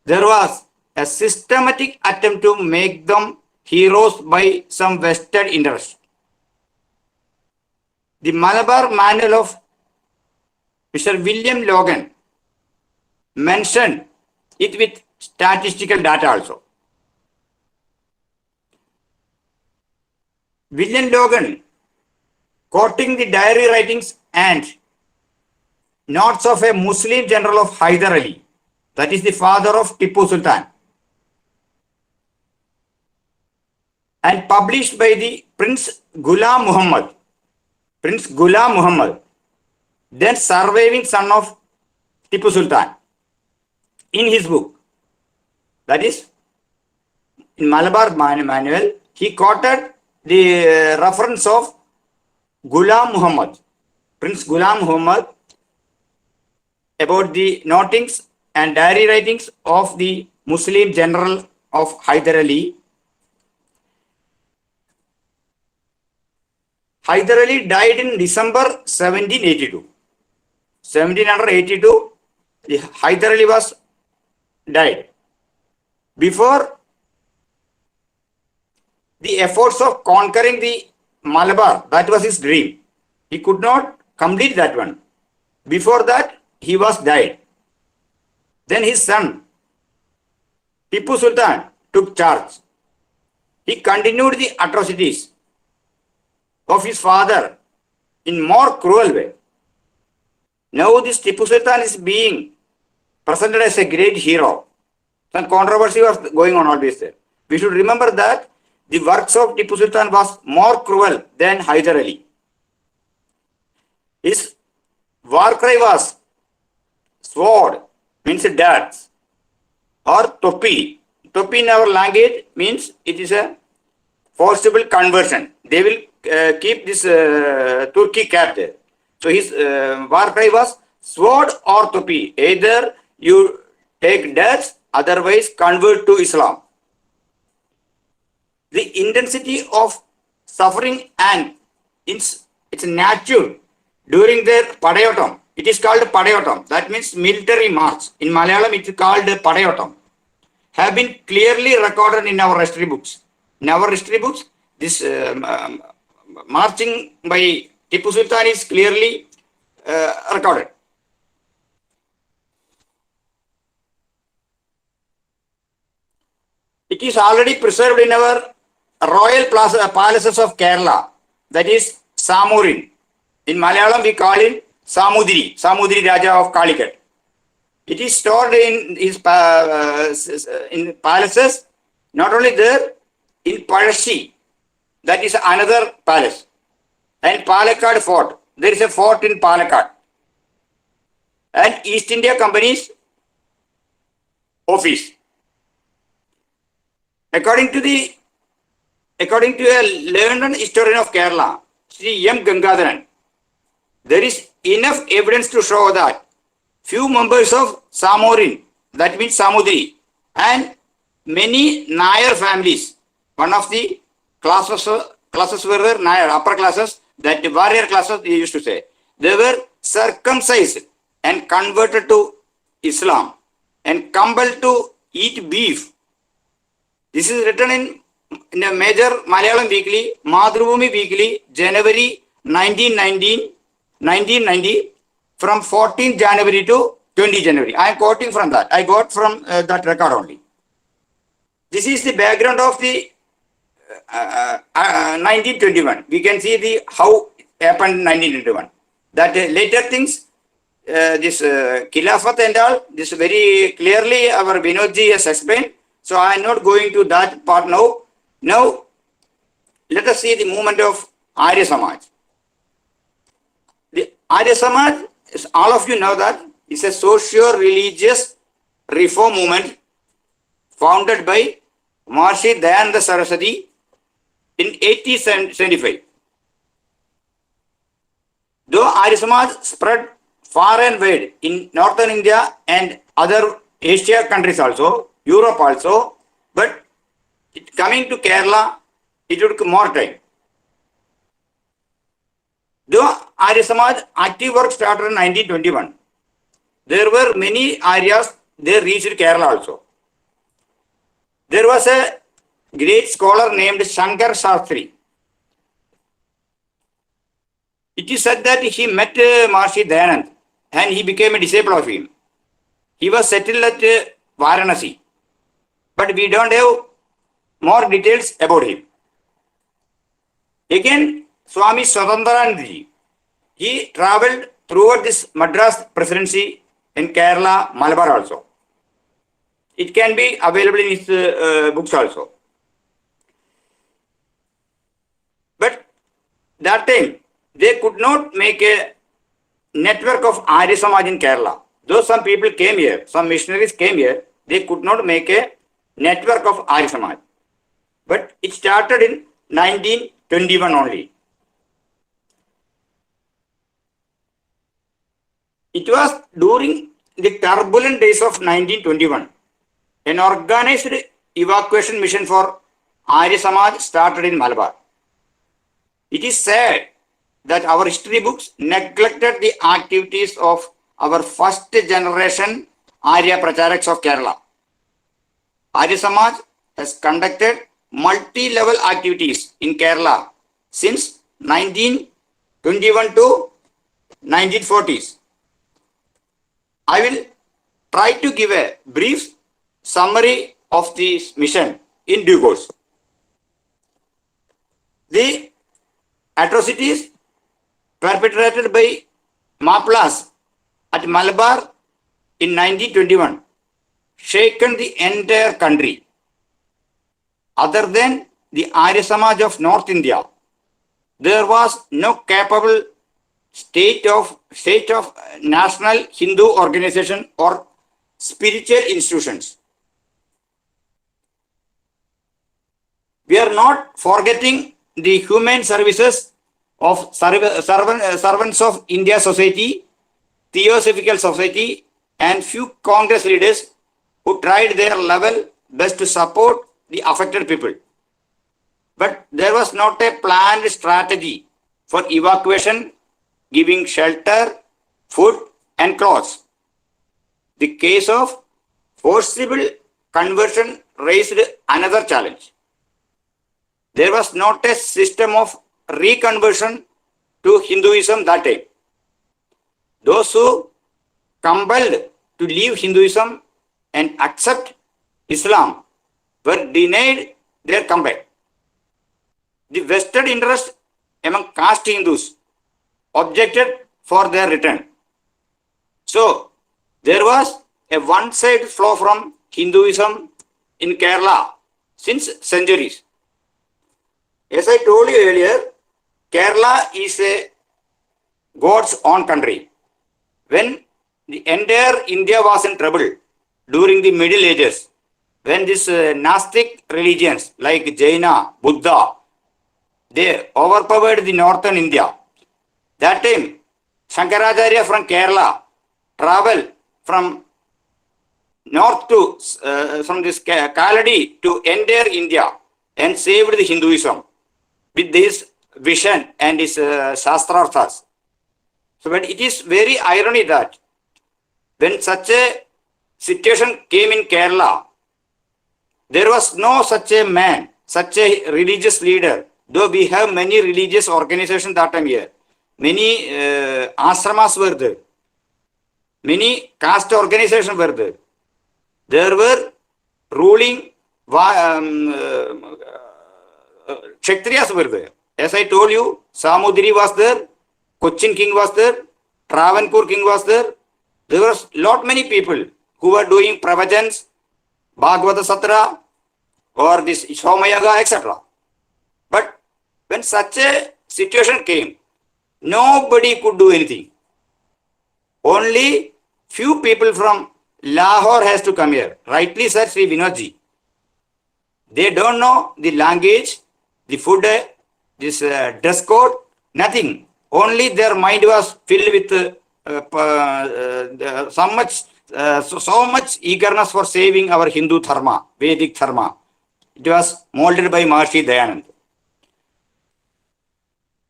S3: there was a systematic attempt to make them heroes by some vested interests. The Malabar Manual of Mr. William Logan mentioned it with statistical data also. William Logan, quoting the diary writings and notes of a Muslim general of Hyder Ali, that is the father of Tipu Sultan, and published by the Prince Ghulam Muhammad, then surviving son of Tipu Sultan, in his book. That is, in Malabar Manual, he quoted the reference of Ghulam Muhammad, Prince Ghulam Muhammad, about the notings and diary writings of the Muslim general of Hyder Ali. Hyder Ali died in December 1782. 1782, Hyder Ali was died. Before the efforts of conquering the Malabar, that was his dream. He could not complete that one. Before that, he was died. Then his son, Tipu Sultan, took charge. He continued the atrocities of his father in more cruel way. Now this Tipu Sultan is being presented as a great hero. Some controversy was going on always there. We should remember that the works of Tipu Sultan was more cruel than Hyder Ali. His war cry was sword, means darts, or topi. Topi in our language means it is a forcible conversion. They will keep this Turkey cap there. So his war cry was sword or topi. Either you take darts, otherwise convert to Islam. The intensity of suffering and it's natural during their Padayotam. It is called Padayotam. That means military march. In Malayalam, it is called Padayotam. Have been clearly recorded in our history books. In our history books, this marching by Tipu Sultan is clearly recorded. It is already preserved in our royal palaces of Kerala, that is Samurin. In Malayalam, we call it Samudri Raja of Calicut. It is stored in his in palaces, not only there, in Palashi, that is another palace, and Palakkad Fort. There is a fort in Palakkad, and East India Company's office. According to the according to a learned historian of Kerala, Sri M. Gangadharan, there is enough evidence to show that few members of Samorin, that means Samudri, and many Nair families, one of the classes were Nair, upper classes, that warrior classes they used to say, they were circumcised and converted to Islam and compelled to eat beef. This is written in a major Malayalam weekly, Madhrubhumi weekly, January 1990, from 14th January to 20 January. I am quoting from that. I got from that record only. This is the background of the 1921. We can see how it happened in 1921. That later things, this Khilafat and all, this very clearly our Vinodji has explained. So I am not going to that part now. Now, let us see the movement of Arya Samaj. The Arya Samaj, all of you know that, is a socio-religious reform movement founded by Maharishi Dayananda Saraswati in 1875. Though Arya Samaj spread far and wide in northern India and other Asia countries also, Europe also, but coming to Kerala, it took more time. Though Arya Samaj active work started in 1921, there were many areas they reached Kerala also. There was a great scholar named Shankar Shastri. It is said that he met Maharishi Dayanand and he became a disciple of him. He was settled at Varanasi, but we don't have more details about him. Again, Swami Swatantaranandji, he travelled throughout this Madras presidency in Kerala, Malabar also. It can be available in his books also. But that time, they could not make a network of Arya Samaj in Kerala. Though some people came here, some missionaries came here, they could not make a network of Arya Samaj. But it started in 1921 only. It was during the turbulent days of 1921. An organized evacuation mission for Arya Samaj started in Malabar. It is sad that our history books neglected the activities of our first generation Arya Pracharaks of Kerala. Arya Samaj has conducted multi-level activities in Kerala since 1921 to 1940s. I will try to give a brief summary of this mission in due course. The atrocities perpetrated by Maplas at Malabar in 1921 shaken the entire country. Other than the Arya Samaj of North India, there was no capable state of national Hindu organization or spiritual institutions. We are not forgetting the human services of servants of India Society, Theosophical Society, and few Congress leaders who tried their level best to support the affected people. But there was not a planned strategy for evacuation, giving shelter, food, and clothes. The case of forcible conversion raised another challenge. There was not a system of reconversion to Hinduism that time. Those who compelled to leave Hinduism and accept Islam were denied their comeback. The vested interest among caste Hindus objected for their return. So, there was a one-sided flow from Hinduism in Kerala since centuries. As I told you earlier, Kerala is a God's own country. When the entire India was in trouble during the Middle Ages, when this Gnostic religions like Jaina, Buddha, they overpowered the northern India. That time, Shankaracharya from Kerala traveled from north to, from this Kaladi to entire India and saved the Hinduism with this vision and his Shastrarthas. So, but it is very irony that when such a situation came in Kerala, there was no such a man, such a religious leader, though we have many religious organizations that time here. Many ashramas were there. Many caste organizations were there. There were ruling Kshatriyas were there. As I told you, Samudri was there, Cochin king was there, Travancore king was there. There was lot many people who were doing pravachans, Bhagavata Satra, or this Somayaga, etc. But when such a situation came, nobody could do anything. Only few people from Lahore has to come here. Rightly said Sri Vinodji. They don't know the language, the food, this dress code, nothing. Only their mind was filled with so much eagerness for saving our Hindu dharma, Vedic dharma. It was molded by Maharshi Dayanand.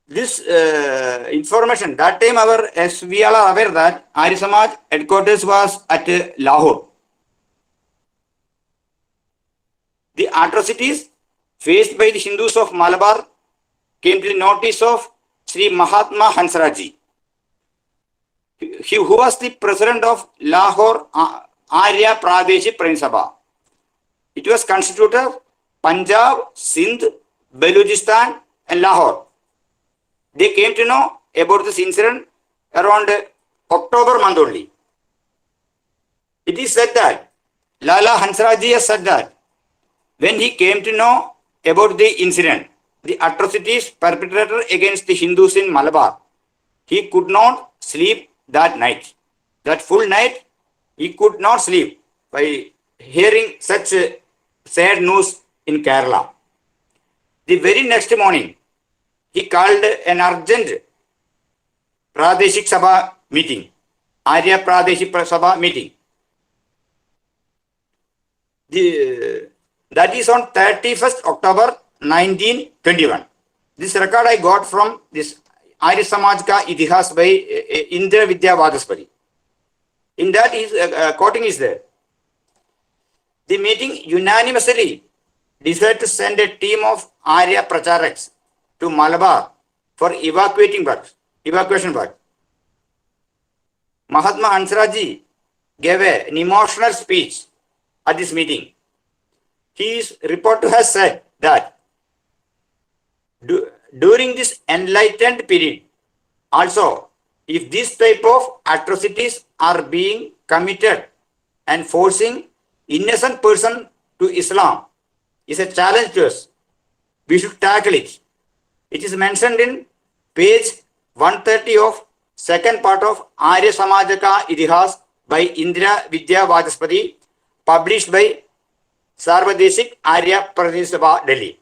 S3: This information, that time as we all are aware that Arya Samaj headquarters was at Lahore. The atrocities faced by the Hindus of Malabar came to the notice of Sri Mahatma Hansraji, who was the president of Lahore Arya Pradeshi Pradhan Sabha. It was constituted of Punjab, Sindh, Baluchistan and Lahore. They came to know about this incident around October month only. It is said that Lala Hansraji has said that when he came to know about the incident, the atrocities perpetrated against the Hindus in Malabar, he could not sleep that night. That full night, he could not sleep by hearing such sad news in Kerala. The very next morning, he called an urgent Pradeshik Sabha meeting, Arya Pradeshik Sabha meeting. That is on 31st October 1921. This record I got from this Arya Samaj Ka Itihas by Indra Vidya Vadaspari. In that, his quoting is there. The meeting unanimously decided to send a team of Arya Pracharaks to Malabar for evacuation work. Mahatma Hansraji gave an emotional speech at this meeting. He is reported to have said that during this enlightened period, also, if this type of atrocities are being committed and forcing innocent person to Islam is a challenge to us, we should tackle it. It is mentioned in page 130 of second part of Arya Samaj Ka Itihas by Indra Vidya Vajaspati, published by Sarvadeshik Arya Pradhan Sabha, Delhi.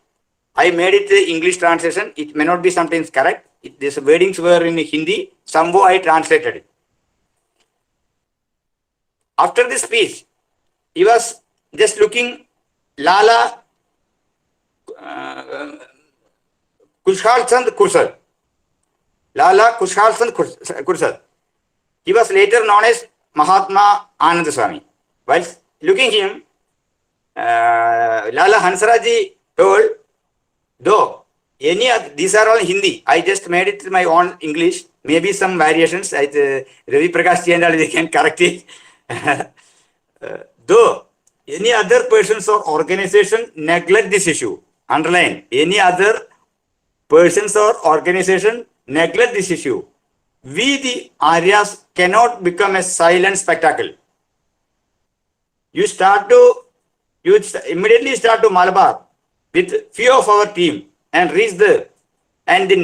S3: I made it the English translation. It may not be sometimes correct. These wordings were in Hindi. Somehow I translated it. After this speech, he was just looking Lala Kushal Chand Kursal. Lala Kushal Chand Kursal. He was later known as Mahatma Anand Swami. While looking him, Lala Hansraji told, though these are all Hindi, I just made it my own English, maybe some variations, Ravi Prakash and all, they can correct it. Though any other persons or organization neglect this issue, underline, any other persons or organization neglect this issue, we the Aryas cannot become a silent spectacle. You immediately start to Malabar with few of our team and reach there and the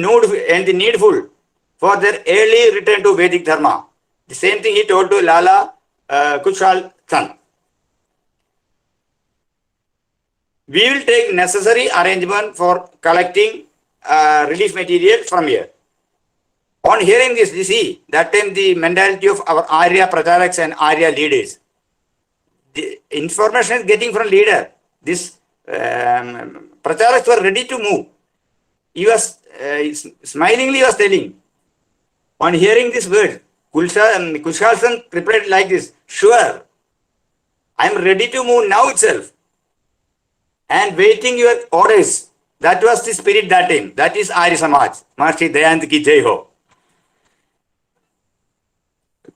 S3: needful for their early return to Vedic Dharma. The same thing he told to Lala Kushal Chand. We will take necessary arrangement for collecting relief material from here. On hearing this, you see, that time the mentality of our Arya Pracharaks and Arya leaders, the information is getting from leader. This Pracharaks were ready to move. He was smilingly was telling. On hearing this word, Kushalsan replied like this: "Sure, I am ready to move now itself, and waiting your orders." That was the spirit that time. That is Arya Samaj. Maharishi Dayanand ki jai ho.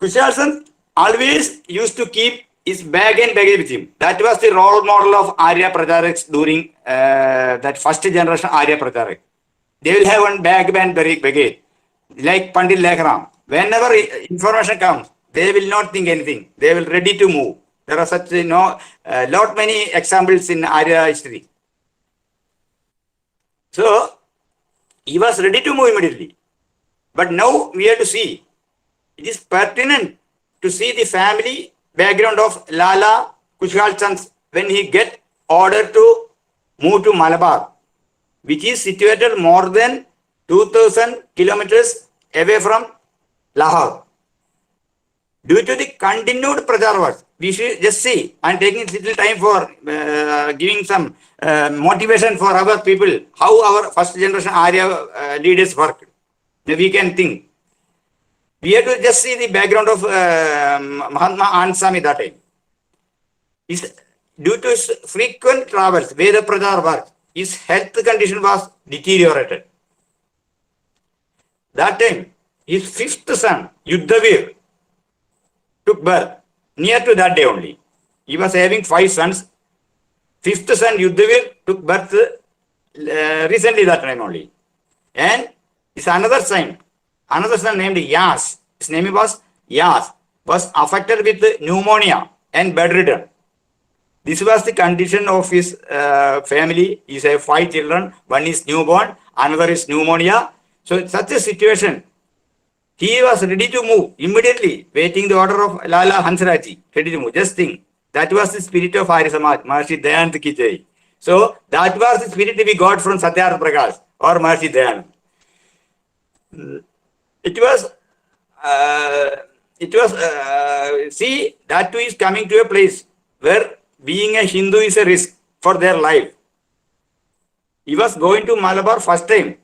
S3: Kushalsan always used to keep his bag and baggage with him. That was the role model of Arya Pracharaks during that first generation Arya Pracharak. They will have one bag and baggage, like Pandit Lekharam. Whenever information comes, they will not think anything. They will ready to move. There are such lot many examples in Arya history. So he was ready to move immediately. But now we have to see. It is pertinent to see the family background of Lala Kushalsan when he get ordered to move to Malabar, which is situated more than 2000 kilometers away from Lahore. Due to the continued prachar work, we should just see. I am taking little time for giving some motivation for our people, how our first generation Arya leaders worked. We can think. We have to just see the background of Mahatma Anand Swami that time. Due to his frequent travels, Veda Prachar work, his health condition was deteriorated. That time, his fifth son, Yuddhavir, took birth near to that day only. He was having 5 sons. Fifth son, Yuddhavir, took birth recently that time only. And his another son named Yas, his name was Yas, was affected with pneumonia and bedridden. This was the condition of his family. He has 5 children. One is newborn, another is pneumonia. So in such a situation, he was ready to move immediately, waiting the order of Lala Hansraji, ready to move. Just think, that was the spirit of Arya Samaj, Maharishi Dayanand ki jai. So that was the spirit we got from Satyarth Prakash or Maharishi Dayanand. It was see, that too is coming to a place where being a Hindu is a risk for their life. He was going to Malabar first time.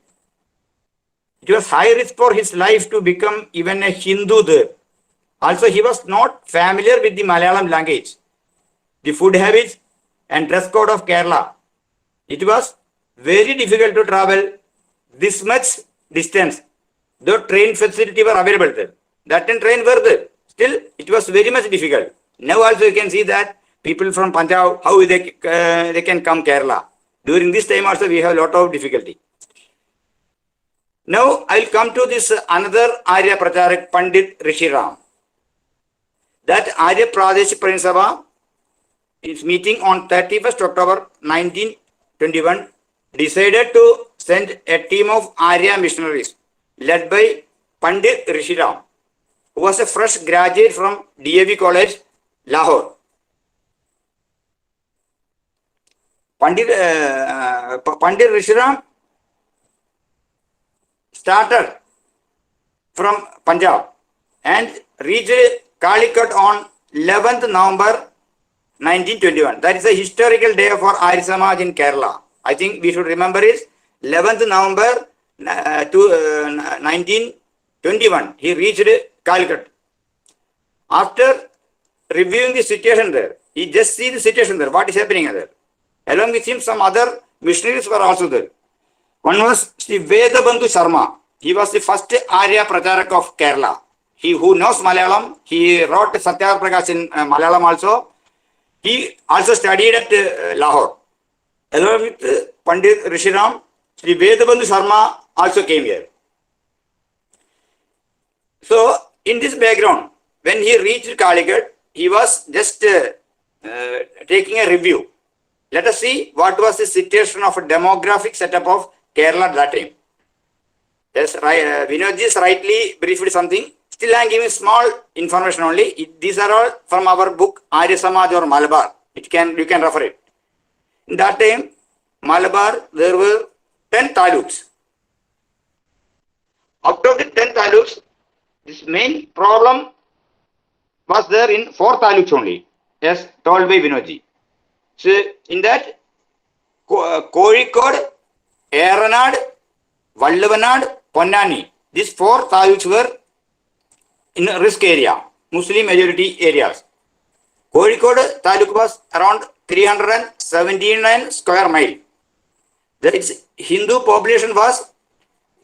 S3: It was high risk for his life to become even a Hindu there. Also, he was not familiar with the Malayalam language, the food habits and dress code of Kerala. It was very difficult to travel this much distance. The train facility were available there. That time train were there. Still, it was very much difficult. Now also you can see that people from Punjab, how they can come Kerala. During this time also we have a lot of difficulty. Now I will come to this another Arya Pracharak, Pandit Rishi Ram. That Arya Pradesh Pradhan Sabha is meeting on 31st October 1921 decided to send a team of Arya missionaries led by Pandit Rishi Ram, who was a fresh graduate from DAV College, Lahore. Pandit Rishi Ram started from Punjab and reached Calicut on 11th November 1921. That is a historical day for Arya Samaj in Kerala. I think we should remember it. 11th November 1921, he reached Calicut. After reviewing the situation there, he just see the situation there, what is happening there. Along with him, some other missionaries were also there. One was Sri Vedabandhu Sharma. He was the first Arya Pracharak of Kerala. He who knows Malayalam, he wrote Satyarth Prakash in Malayalam also. He also studied at Lahore. Along with Pandit Rishi Ram, Sri Vedabandhu Sharma also came here. So, in this background, when he reached Calicut, he was just taking a review. Let us see what was the situation of a demographic setup of Kerala at that time. Yes, Vinodji has rightly briefed something. Still I am giving small information only. These are all from our book Arya Samaj or Malabar. You can refer it. In that time, Malabar, there were 10 taluks. Out of the 10 taluks, this main problem was there in 4 taluks only, as told by Vinodji. So, in that, Kozhikode, Eranad, Vallavanad, Ponnani, these 4 taluks were in a risk area, Muslim majority areas. Kozhikode taluk was around 379 square mile. Its Hindu population was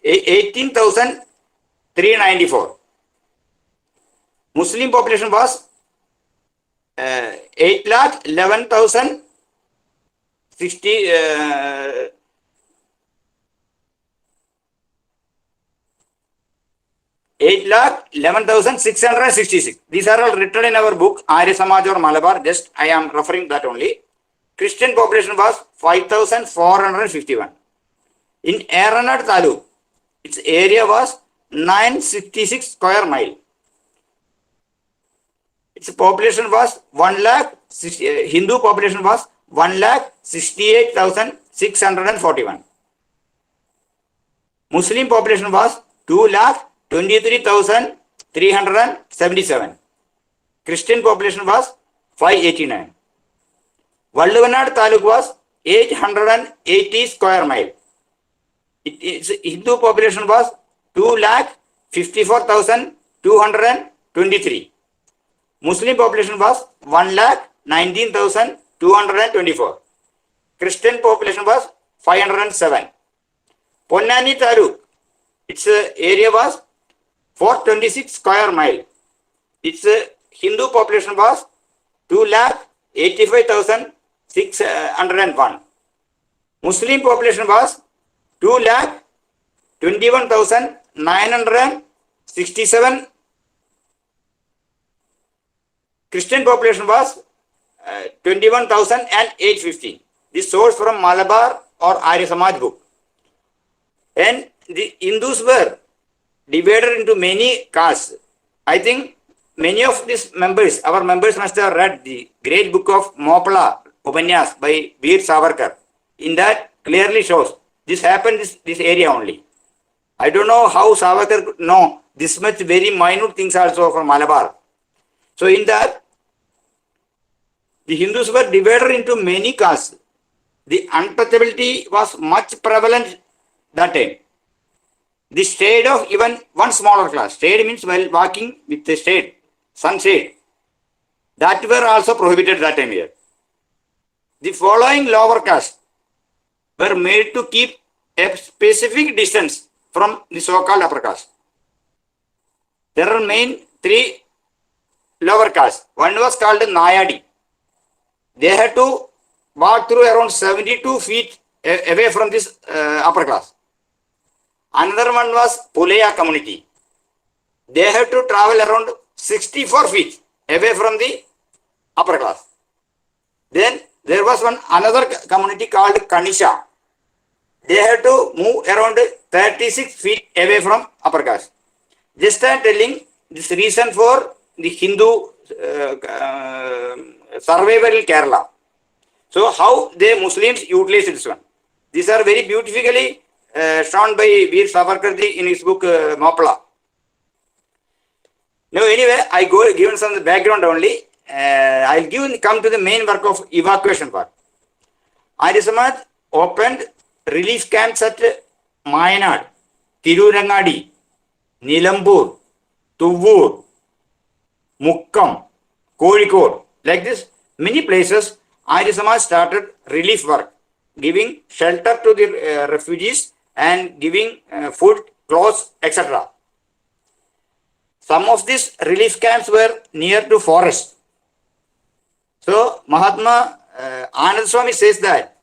S3: 18,394. Muslim population was 8,11,060. 8,11,666. These are all written in our book, Arya Samaj or Malabar. Just I am referring that only. Christian population was 5,451. In Eranad Taluk, its area was 966 square mile. Its population was 1 lakh, Hindu population was 1,68,641. Muslim population was 2,23,377. Christian population was 589. Vallavanad Taluk was 880 square mile. Its Hindu population was 2,54,223. Muslim population was 1,19,224. Christian population was 507. Ponnani Taluk, its area was 426 square mile. Its Hindu population was 2,85,601. Muslim population was 2,21,967. Christian population was 21,815. This source from Malabar or Arya Samaj book. And the Hindus were divided into many castes. I think many of these members, our members must have read the great book of Mopla Upanyas by Veer Savarkar. In that clearly shows this happened this area only. I don't know how Savarkar could know this much very minute things also from Malabar. So in that, the Hindus were divided into many castes. The untouchability was much prevalent that time. The shade of even one smaller class, shade means while walking with the shade, sunshade, that were also prohibited that time here. The following lower caste were made to keep a specific distance from the so-called upper caste. There are main 3 lower castes. One was called Nayadi. They had to walk through around 72 feet away from this upper class. Another one was Pulaya community. They had to travel around 64 feet away from the upper class. Then there was another community called Kanisha. They had to move around 36 feet away from upper caste. Just I am telling this reason for the Hindu survival in Kerala. So how the Muslims utilize this one. These are very beautifully shown by Veer Savarkar in his book Mopla. Now anyway, I go given some background only. I'll come to the main work of evacuation part. Arya Samaj opened relief camps at Mayanad, Tirurangadi, Nilambur, Tuvur, Mukkam, Kozhikode. Like this, many places Arya Samaj started relief work, giving shelter to the refugees and giving food, clothes, etc. Some of these relief camps were near to forest. So Mahatma Anand Swami says that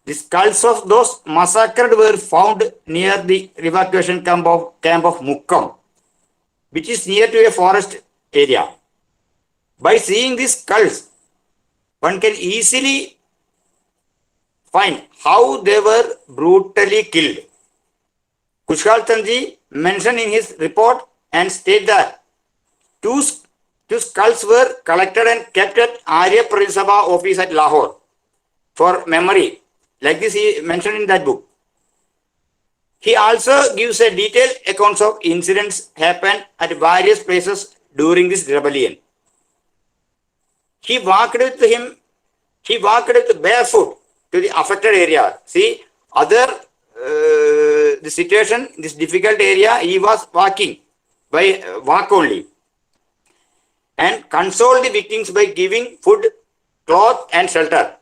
S3: the skulls of those massacred were found near the evacuation camp of Mukkam, which is near to a forest area. By seeing these skulls, one can easily find how they were brutally killed. Kushal Chandji mentioned in his report and state that two skulls were collected and kept at Arya Pradesabha office at Lahore. for memory. Like this, he mentioned in that book. He also gives a detailed accounts of incidents happened at various places during this rebellion. He walked with barefoot to the affected area. See, the situation, this difficult area, he was walking by walk only. And consoled the victims by giving food, cloth and shelter.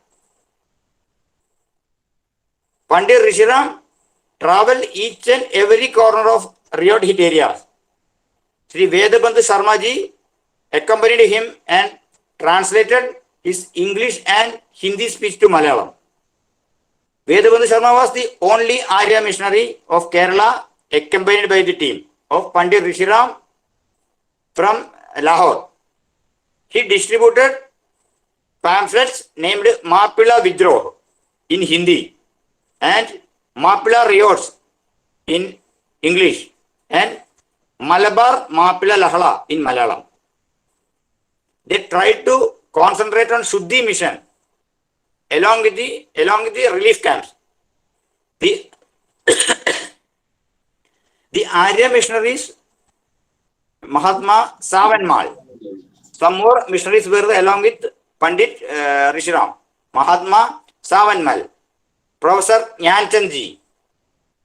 S3: Pandit Rishiram traveled each and every corner of riot hit areas. Sri Vedabandhu Sharmaji accompanied him and translated his English and Hindi speech to Malayalam. Vedabandhu Sharma was the only Arya missionary of Kerala accompanied by the team of Pandit Rishiram from Lahore. He distributed pamphlets named Mapila Vidroh in Hindi and Mapila Riots in English and Malabar Mapila Lahala in Malayalam. They tried to concentrate on Shuddhi mission along with the relief camps. The Arya missionaries, Mahatma Savanmal. Some more missionaries were along with Pandit Rishiram, Mahatma Savanmal, Professor Nyanchandji,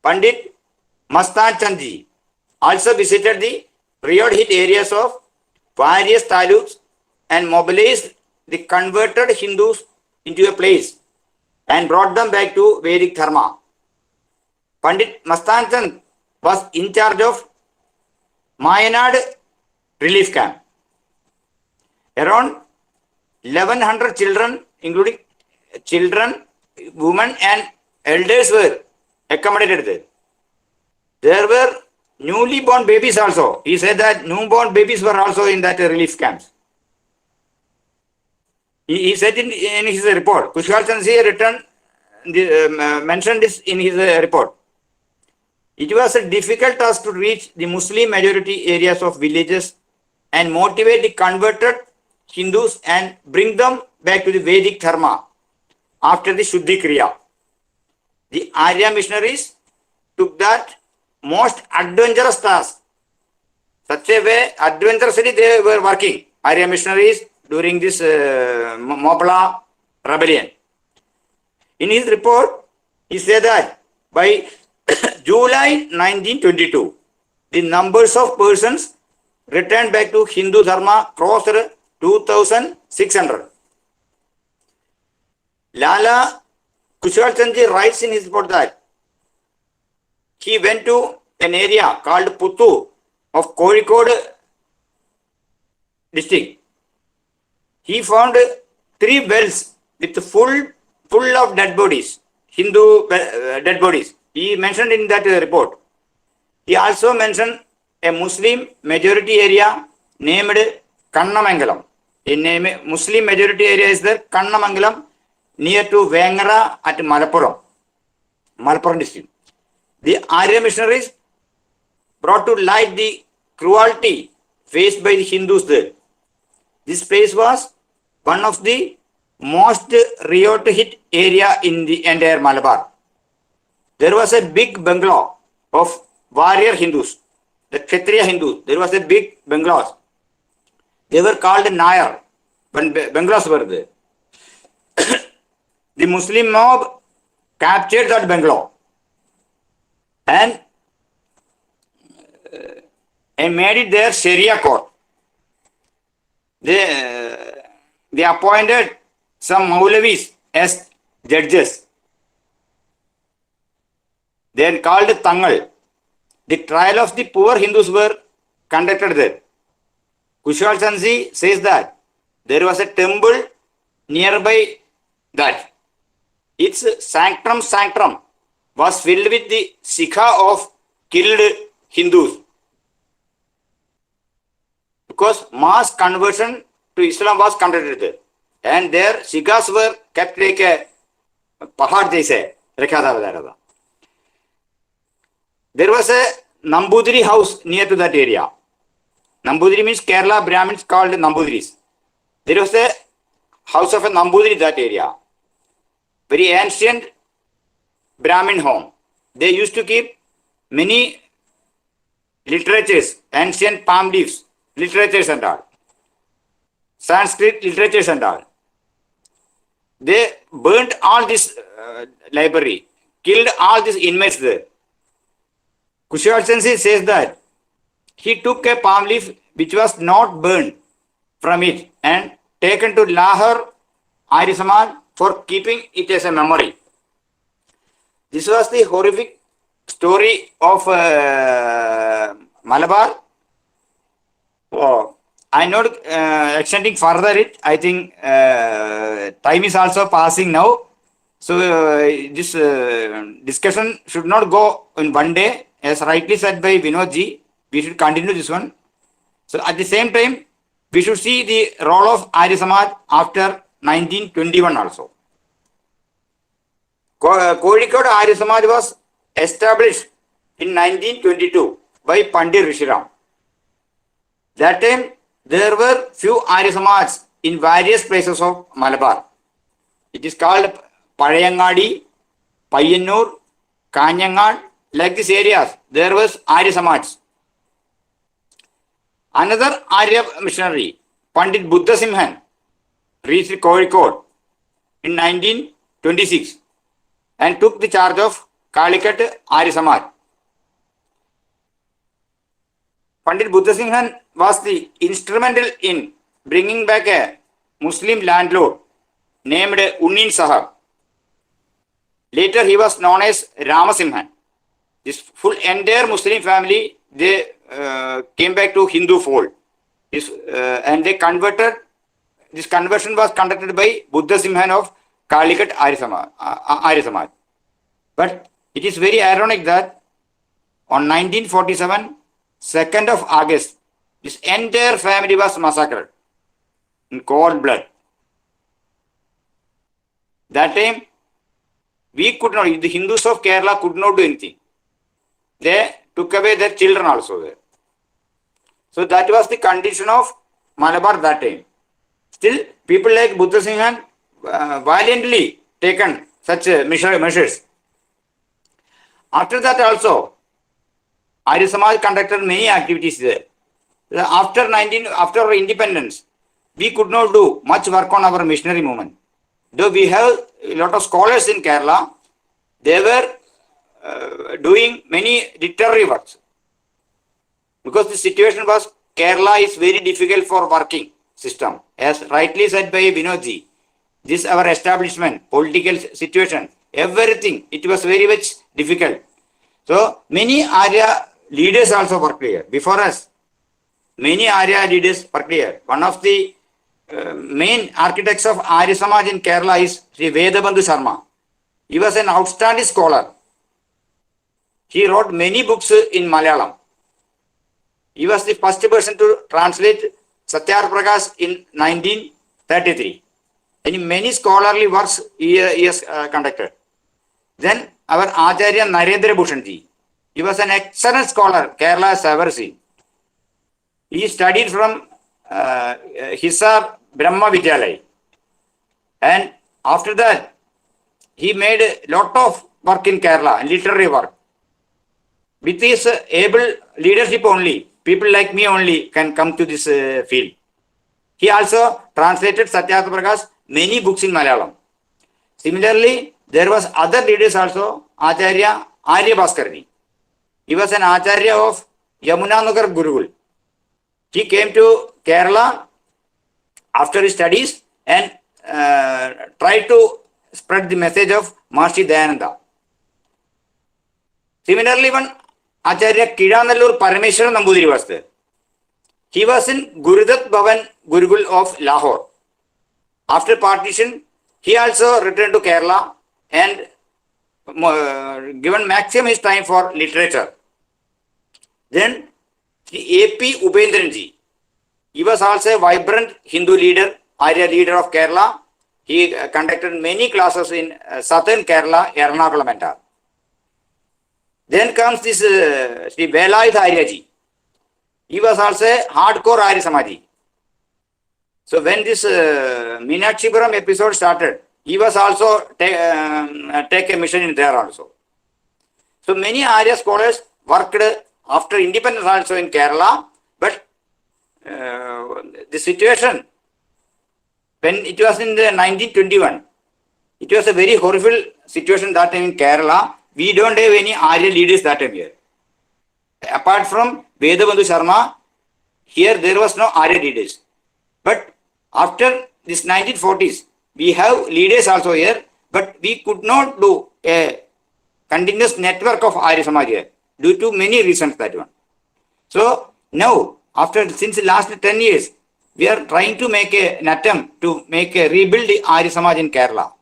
S3: Pandit Mastan Chandji also visited the riot hit areas of various taluks and mobilized the converted Hindus into a place and brought them back to Vedic Dharma. Pandit Mastan Chand was in charge of Mayanad relief camp. Around 1100 children, including children, women and elders were accommodated there. There were newly born babies also. He said that newborn babies were also in that relief camps. He said in his report, Kushal Chandji mentioned this in his report. It was a difficult task to reach the Muslim majority areas of villages and motivate the converted Hindus and bring them back to the Vedic Dharma after the Shuddhi Kriya. The Arya missionaries took that most adventurous task. Such a way, adventurously they were working, Arya missionaries, during this Mapila rebellion. In his report, he said that by July 1922, the numbers of persons returned back to Hindu Dharma crossed 2,600. Lala Kushal Chandji writes in his report that he went to an area called Puttu of Kozhikode district. He found 3 wells with full of dead bodies, Hindu dead bodies. He mentioned in that report. He also mentioned a Muslim majority area named Kannamangalam. A Muslim majority area is there, Kannamangalam, near to Vengara at Malappuram district. The Arya missionaries brought to light the cruelty faced by the Hindus there. This place was one of the most riot hit area in the entire Malabar. There was a big bungalow of warrior Hindus, the Kshatriya Hindus. There was a big bungalows. They were called Nayar when bungalows were there. The Muslim mob captured that bungalow and made it their Sharia court. They appointed some Maulavis as judges. They are called Tangal. The trial of the poor Hindus were conducted there. Kushal Chandji says that there was a temple nearby that. Its sanctum was filled with the Sikha of killed Hindus. Because mass conversion to Islam was conducted there. And their Sikhs were kept like a pahad jaise rakha tha. There was a Nambudiri house near to that area. Nambudiri means Kerala Brahmins called Nambudiris. There was a house of a Nambudiri in that area. very ancient Brahmin home. They used to keep many literatures, ancient palm leaves, literatures and all, Sanskrit literatures and all. They burnt all this library, killed all these inmates there. Kushal Sensi says that he took a palm leaf which was not burned from it and taken to Lahore Arya Samaj for keeping it as a memory. This was the horrific story of Malabar. Oh, I'm not extending further it. I think time is also passing now. So this discussion should not go in one day. As rightly said by Vinodji, we should continue this one. So at the same time, we should see the role of Arya Samaj after 1921 also. Kozhikode Arya Samaj was established in 1922 by Pandit Rishiram. That time, there were few Arya Samaj in various places of Malabar. It is called Pazhayangadi, Payyannur, Kanyangad, like these areas. There was Arya Samaj. Another Arya missionary, Pandit Buddha Simhan, reached Kozhikode in 1926 and took the charge of Calicut Arya Samaj. Pandit Buddha Simhan was the instrumental in bringing back a Muslim landlord named Unnin Sahab. Later he was known as Ramasimhan. This full entire Muslim family, they came back to Hindu fold. And they converted, this conversion was conducted by Buddha Simhan of Calicut Arya Samaj. But it is very ironic that on 1947, 2nd of August, this entire family was massacred in cold blood. That time, we could not, the Hindus of Kerala could not do anything. They took away their children also there. So that was the condition of Malabar that time. Still, people like Buddha Simhan valiantly taken such measures. After that also, Arya Samaj conducted many activities there. After our independence, we could not do much work on our missionary movement. Though we have a lot of scholars in Kerala, they were doing many literary works. Because the situation was, Kerala is very difficult for working system. As rightly said by Vinodji, this our establishment, political situation, everything, it was very much difficult. So many Arya leaders also worked here. Before us, many Arya leaders worked here. One of the main architects of Arya Samaj in Kerala is Sri Vedabandhu Sharma. He was an outstanding scholar. He wrote many books in Malayalam. He was the first person to translate Satyar Prakash in 1933. And many scholarly works he has conducted. Then our Acharya Narendra Bhushanji. He was an excellent scholar Kerala has ever seen. He studied from Hisar Brahma Vidyalaya. And after that, he made a lot of work in Kerala, literary work. With his able leadership only, people like me only can come to this field. He also translated Satyartha Prakash many books in Malayalam. Similarly, there was other leaders also, Acharya Arya Bhaskarji. He was an Acharya of Yamunanagar Gurukul. He came to Kerala after his studies and tried to spread the message of Maharishi Dayananda. Similarly, one Acharya Kidanallur Parameshwaran Nambudiri was there. He was in Gurudat Bhavan Gurukul of Lahore. After partition, he also returned to Kerala and given maximum his time for literature. Then A.P. Ubendranji. He was also a vibrant Hindu leader, Arya leader of Kerala. He conducted many classes in southern Kerala, Ernakulam and all. Then comes this Sri Velayuth Aryaji. He was also a hardcore Arya Samaji. So when this Meenakshipuram episode started, he was also take a mission in there also. So many Arya scholars worked after independence also in Kerala, but the situation when it was in the 1921, it was a very horrible situation that time in Kerala. We don't have any Arya leaders that time here. Apart from Vedabandhu Sharma, here there was no Arya leaders. But after this 1940s, we have leaders also here, but we could not do a continuous network of Arya Samaj here due to many reasons that one. So now, after since the last 10 years, we are trying to make an attempt to make a rebuild the Arya Samaj in Kerala.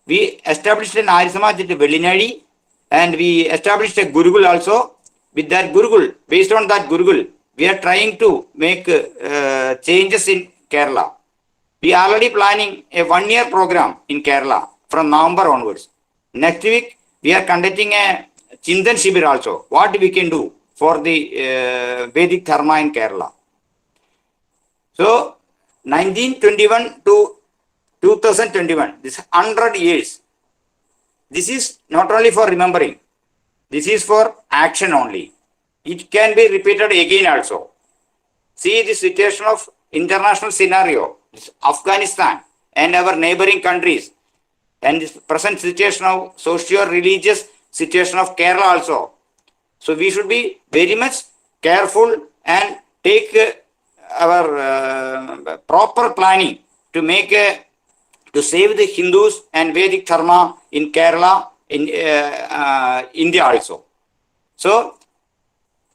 S3: We established an Arya Samaj at Vellinadi, and we established a Gurukul also. With that Gurukul, based on that Gurukul, we are trying to make changes in Kerala. We are already planning a 1-year program in Kerala from November onwards. Next week, we are conducting a Chintan Shibir also. What we can do for the Vedic Dharma in Kerala. So, 1921 to 2021, this 100 years. This is not only for remembering. This is for action only. It can be repeated again also. See the situation of international scenario, Afghanistan and our neighboring countries, and this present situation of socio-religious situation of Kerala also. So we should be very much careful and take our proper planning to make to save the Hindus and Vedic Dharma in Kerala, in India also. So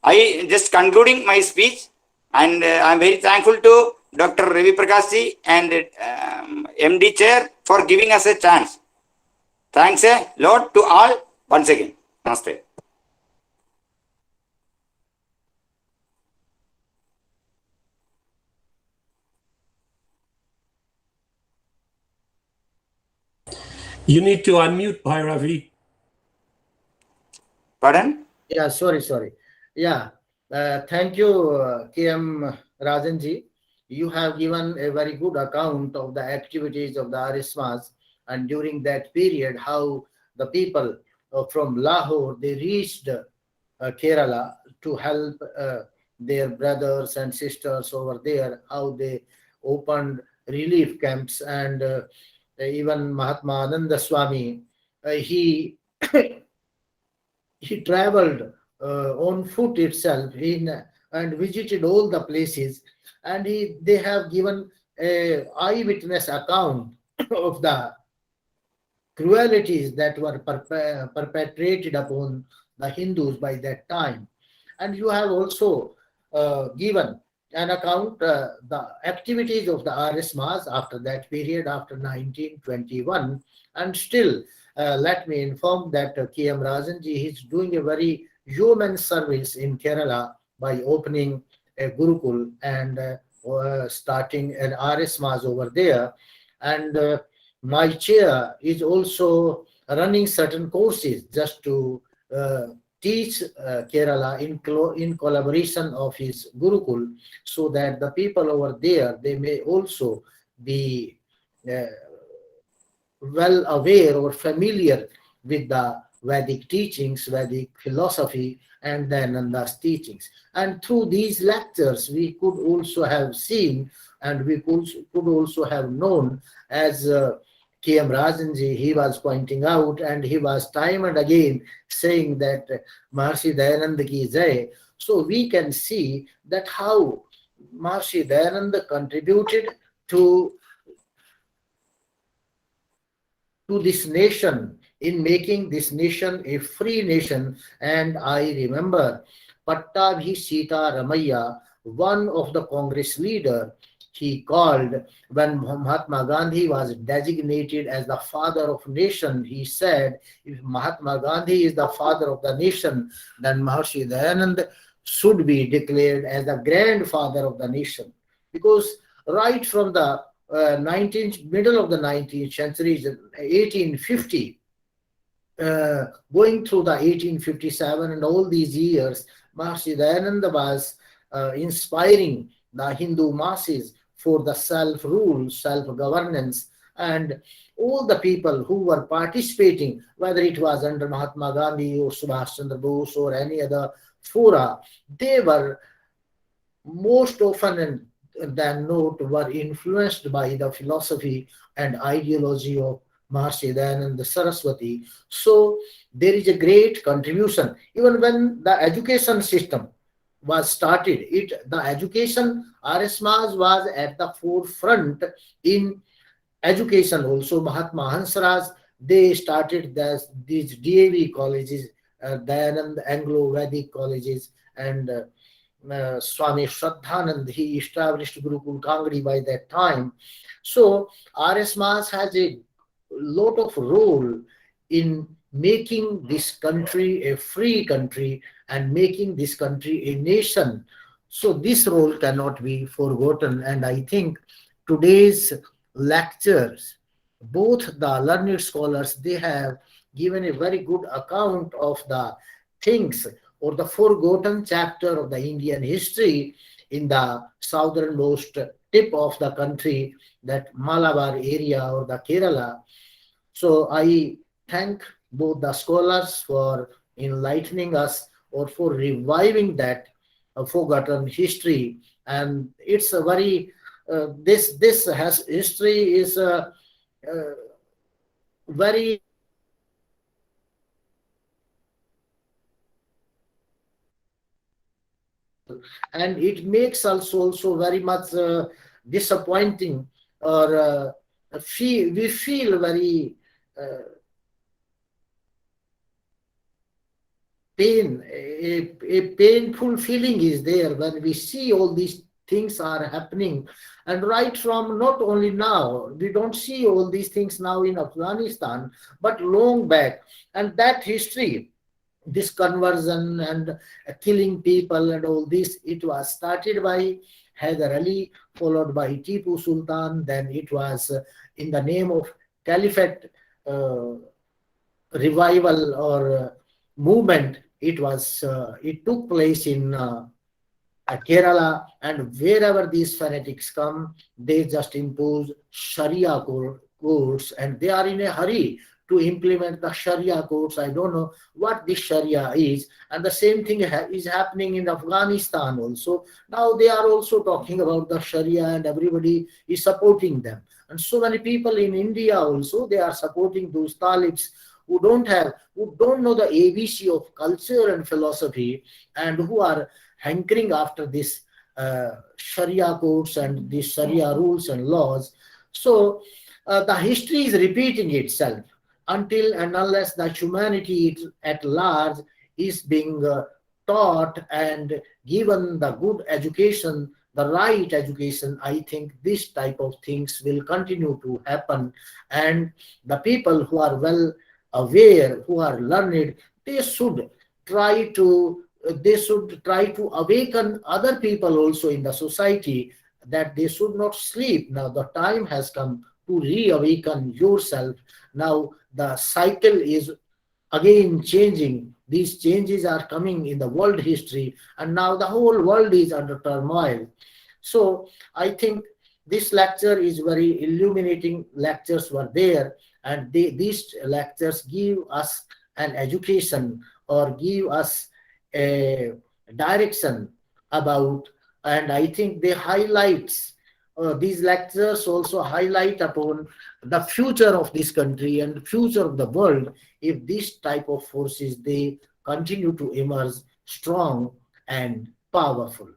S3: I just concluding my speech, and I am very thankful to Dr. Ravi Prakash ji and MD Chair for giving us a chance. Thanks a lot to all once again. Namaste.
S4: You need to unmute, Bhairavi.
S3: Pardon?
S1: Yeah, sorry. Yeah, thank you, KM Rajanji. You have given a very good account of the activities of the Arya Samaj, and during that period, how the people from Lahore, they reached Kerala to help their brothers and sisters over there, how they opened relief camps, and even Mahatma Ananda Swami, he he traveled on foot itself and visited all the places, and they have given a eyewitness account of the cruelties that were perpetrated upon the Hindus by that time. And you have also given an account the activities of the Arya Samaj after that period, after 1921, and still let me inform that KM Rajanji is doing a very human service in Kerala by opening a Gurukul and starting an Arya Samaj over there. And my chair is also running certain courses just to teach Kerala in collaboration of his Gurukul, so that the people over there, they may also be well aware or familiar with the Vedic teachings, Vedic philosophy, and Dayananda's teachings. And through these lectures, we could also have seen, and we could also have known, as KM Rajanji, he was pointing out, and he was time and again saying that Maharshi Dayananda ki jai. So we can see that how Maharshi Dayananda contributed to this nation, in making this nation a free nation. And I remember Pattabhi Sita Ramaiah, one of the Congress leader, he called, when Mahatma Gandhi was designated as the father of nation, he said, if Mahatma Gandhi is the father of the nation, then Maharshi Dayananda should be declared as the grandfather of the nation. Because right from the middle of the 19th century, 1850, going through the 1857 and all these years, Maharshi Dayananda was inspiring the Hindu masses for the self-rule, self-governance, and all the people who were participating, whether it was under Mahatma Gandhi or Subhash Chandra Bose or any other fora, they were most often than not were influenced by the philosophy and ideology of Maharshi Dayananda Saraswati. So there is a great contribution. Even when the education system was started, the education, RS Mas was at the forefront in education also. Mahatma Hansraj, they started these DAV colleges, Dayanand Anglo-Vedic colleges, and Swami Shraddhanand, he established Gurukul Kangadi by that time. So RS Mas has a lot of role in making this country a free country and making this country a nation. So this role cannot be forgotten. And I think today's lectures, both the learned scholars, they have given a very good account of the things or the forgotten chapter of the Indian history in the southernmost tip of the country, that Malabar area or the Kerala. So I thank both the scholars for enlightening us or for reviving that forgotten history. And it's a very this has history is very and it makes us also very much disappointing, or we feel very a painful feeling is there when we see all these things are happening. And right from not only now, we don't see all these things now in Afghanistan, but long back. And that history, this conversion and killing people and all this, it was started by Hyder Ali, followed by Tipu Sultan. Then it was in the name of Caliphate revival or movement. It took place in Kerala, and wherever these fanatics come, they just impose Sharia courts, and they are in a hurry to implement the Sharia courts. I don't know what this Sharia is. And the same thing is happening in Afghanistan also. Now they are also talking about the Sharia, and everybody is supporting them. And so many people in India also, they are supporting those Talibs who don't know the ABC of culture and philosophy, and who are hankering after this Sharia courts and these Sharia rules and laws. So the history is repeating itself until and unless the humanity at large is being taught and given the good education, the right education. I think this type of things will continue to happen, and the people who are well aware, who are learned, they should try to awaken other people also in the society, that they should not sleep. Now the time has come to reawaken yourself. Now the cycle is again changing. These changes are coming in the world history, and now the whole world is under turmoil. So I think this lecture is very illuminating. Lectures were there, and these lectures give us an education or give us a direction about, and I think they highlights these lectures also highlight upon the future of this country and the future of the world, if this type of forces they continue to emerge strong and powerful.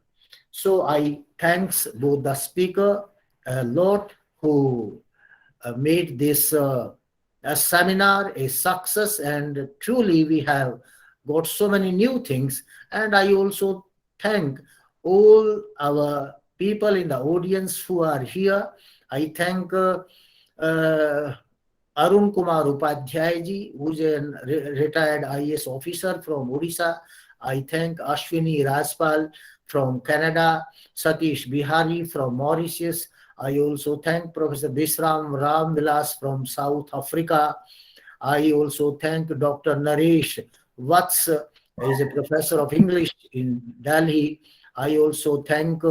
S1: So I thanks both the speaker a lot, who made this a seminar a success, and truly we have got so many new things. And I also thank all our people in the audience who are here. I thank Arun Kumar Upadhyay ji, who is a retired IAS officer from Odisha. I thank Ashwini Rajpal from Canada, Satish Bihari from Mauritius. I also thank Professor Bisram Ram Vilas from South Africa. I also thank Dr. Naresh Vats, is a professor of English in Delhi. I also thank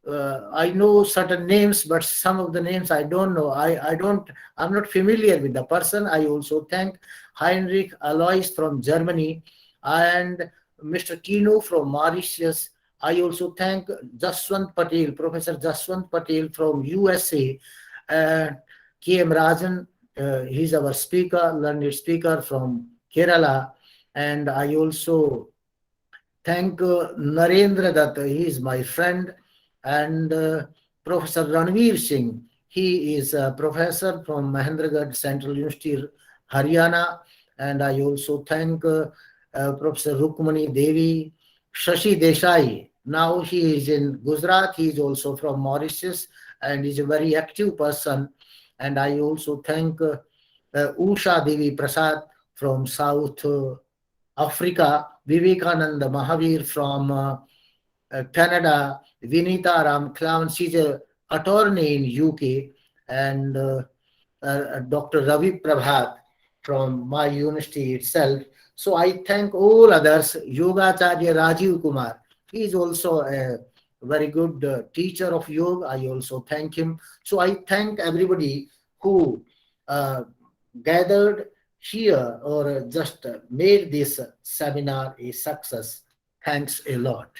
S1: I know certain names, but some of the names I don't know. I'm not familiar with the person. I also thank Heinrich Alois from Germany and Mr. Kino from Mauritius. I also thank Jaswant Patel, Professor Jaswant Patel from USA, and KM Rajan. He's our speaker, learned speaker from Kerala. And I also thank Narendra Dutt. He is my friend. And Professor Ranveer Singh. He is a professor from Mahendragarh Central University, Haryana. And I also thank Professor Rukmani Devi, Shashi Desai. Now he is in Gujarat. He is also from Mauritius and is a very active person. And I also thank Usha Devi Prasad from South Africa, Vivekananda Mahavir from Canada, Vinita Ram Clown, she's an attorney in UK, and Dr. Ravi Prabhat from my university itself. So I thank all others. Yogacharya Rajiv Kumar, he is also a very good teacher of yoga. I also thank him. So I thank everybody who gathered here or just made this seminar a success. Thanks a lot.